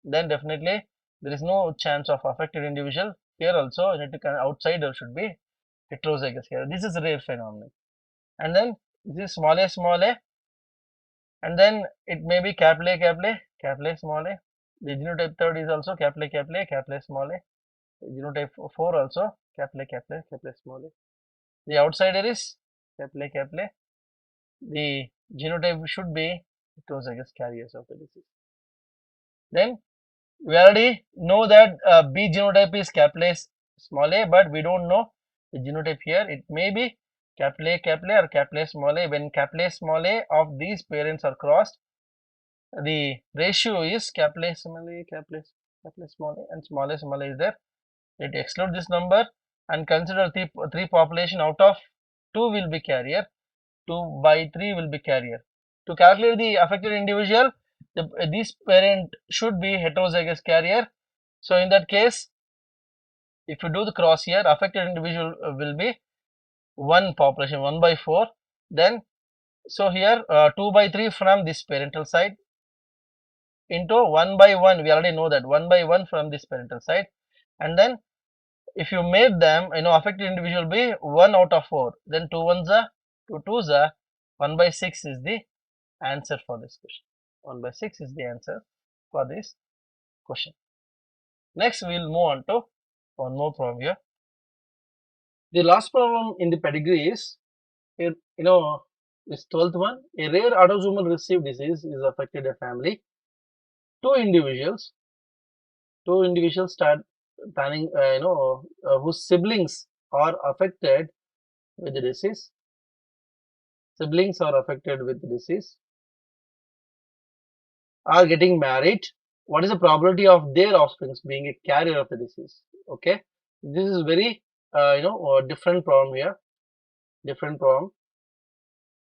then definitely there is no chance of affected individual. Here also, outsider should be heterozygous carrier. This is a rare phenomenon. And then this is small a, and then it may be capital A small a. The genotype third is also capital A small a. The genotype 4 also capital A small a. The outsider is capital A. The genotype should be heterozygous carriers of the disease. Then we already know that B genotype is capital A small a, but we don't know the genotype here. It may be capital A or capital A small a. When capital A small a of these parents are crossed, the ratio is capital A small a, capital A small a, and small a is there. Let exclude this number and consider three population. Out of 2 will be carrier, 2 by 3 will be carrier. To calculate the affected individual, this parent should be heterozygous carrier. So in that case, if you do the cross here, affected individual will be one population 1 by 4. Then so here 2 by 3 from this parental side into 1 by 1, we already know that 1 by 1 from this parental side, and then if you made them, affected individual be 1 out of 4, then 2 ones are 2 twos are 1 by 6 is the answer for this question. 1 by 6 is the answer for this question. Next we will move on to one more problem here. The last problem in the pedigree is here, this 12th one. A rare autosomal recessive disease is affected a family. Two individuals start planning, whose siblings are affected with the disease. Siblings are affected with the disease are getting married. What is the probability of their offspring being a carrier of the disease? Okay, this is very different problem here. Different problem.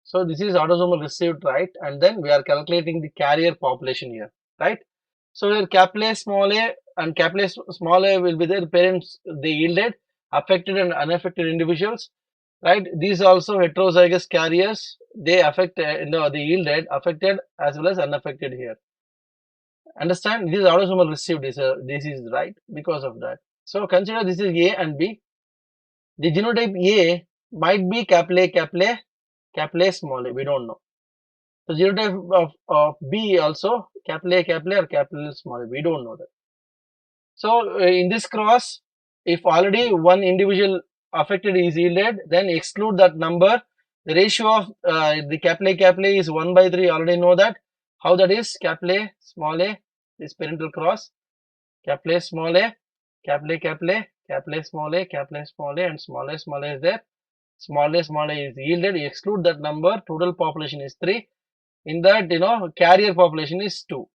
So this is autosomal recessive trait, and then we are calculating the carrier population here, right? So here capital small a and capital small a will be their parents they yielded, affected and unaffected individuals, right? These also heterozygous carriers, they affect they yielded, affected as well as unaffected here. Understand, this is autosomal recessive disease, right? Because of that. So consider this is A and B. The genotype A might be capital A small a, we don't know. So genotype of B also capital A or capital small a, we don't know that. So in this cross, if already one individual affected is yielded, then exclude that number. The ratio of the capital A is 1 by 3, already know that. How that is? Capital A small a, this parental cross, capital A small a, capital A small a, capital A small a, and small a is there. Small a is yielded, you exclude that number, total population is 3. In that, carrier population is 2,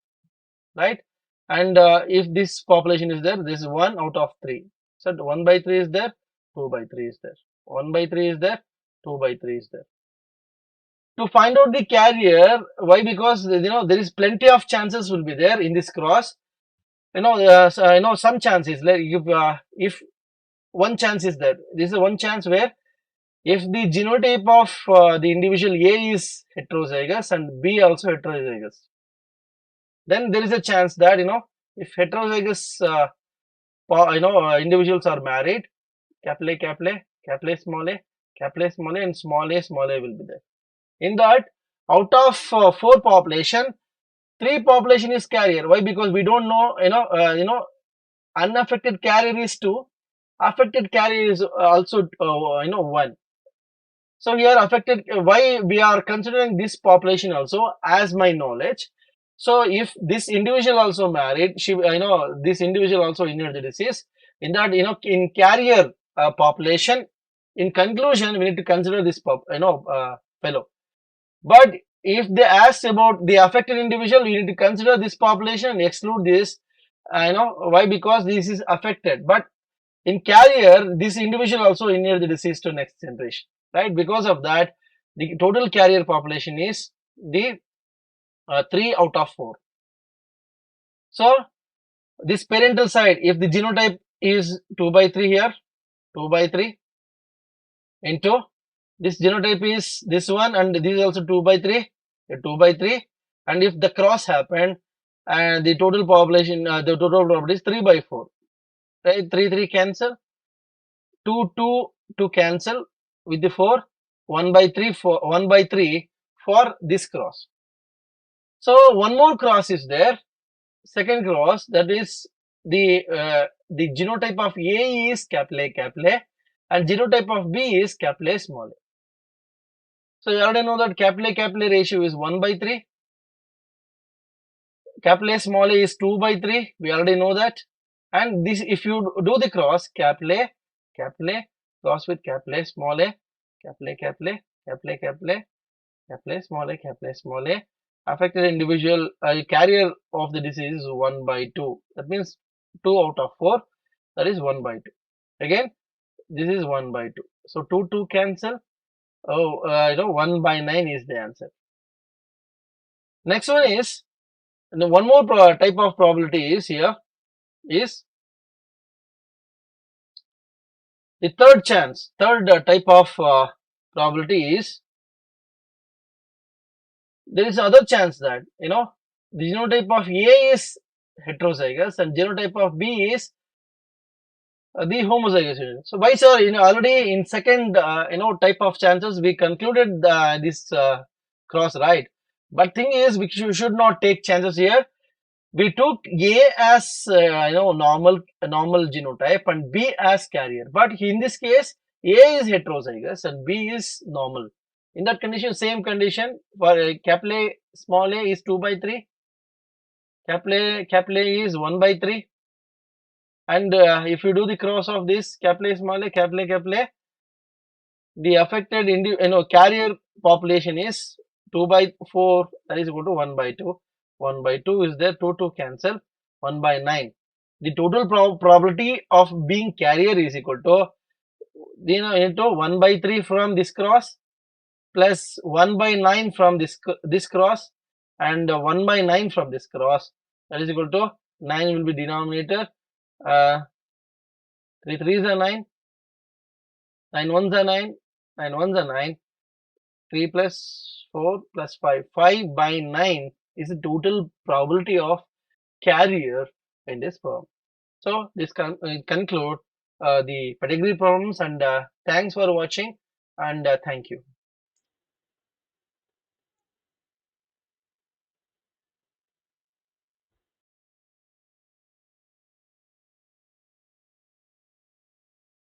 right? And if this population is there, this is 1 out of 3. So 1 by 3 is there, 2 by 3 is there. 1 by 3 is there, 2 by 3 is there. To find out the carrier, why? Because there is plenty of chances will be there in this cross. Some chances, like if one chance is there, this is one chance where if the genotype of the individual A is heterozygous and B also heterozygous, then there is a chance that if heterozygous individuals are married, capital A small a, and small a will be there. In that, out of 4 population, 3 population is carrier. Why? Because we don't know, unaffected carrier is 2, affected carrier is also 1. So here affected, why we are considering this population also as my knowledge. So if this individual also married, this individual also inherited the disease. In that, in carrier population, in conclusion, we need to consider this fellow. But if they ask about the affected individual, we need to consider this population and exclude this. Why? Because this is affected. But in carrier, this individual also inherit the disease to next generation, right? Because of that, the total carrier population is the 3 out of 4. So this parental side, if the genotype is 2 by 3 here, 2 by 3 into this genotype is this one, and this is also 2 by 3, 2 by 3, and if the cross happened, and the total population, the total property is 3 by 4, right? 3 cancel, 2 cancel with the 4, 1 by 3 for this cross. So one more cross is there, second cross, that is the genotype of A is capital A, and genotype of B is capital A small a. So you already know that capital A ratio is 1 by 3. Capital A small a is 2 by 3. We already know that. And this, if you do the cross, capital A cross with capital A small a, capital A small a, affected individual carrier of the disease is 1 by 2. That means 2 out of 4. That is 1 by 2. Again, this is 1 by 2. So 2 cancel. 1 by 9 is the answer. Next one is And then one more type of probability is here is the third chance. Third type of probability is there is other chance that the genotype of A is heterozygous and genotype of B is the homozygous union. So why, sir? Already in second type of chances we concluded this cross, right? But thing is we should not take chances here. We took A as normal genotype and B as carrier. But in this case, A is heterozygous and B is normal. In that condition, same condition for capital A, small a is 2 by 3, capital A is 1 by 3. And if you do the cross of this capital A, small a, capital A, the affected carrier population is 2 by 4, that is equal to 1 by 2. 1 by 2 is there, 2 cancel, 1 by 9. The total probability of being carrier is equal to into 1 by 3 from this cross plus 1 by 9 from this cross and 1 by 9 from this cross, that is equal to 9 will be denominator, 3 3s are 9, 9 1s are 9, 9 1s are 9, 3 plus 4 plus 5, 5 by 9 is the total probability of carrier in this problem. So this conclude the pedigree problems, and thanks for watching, and thank you.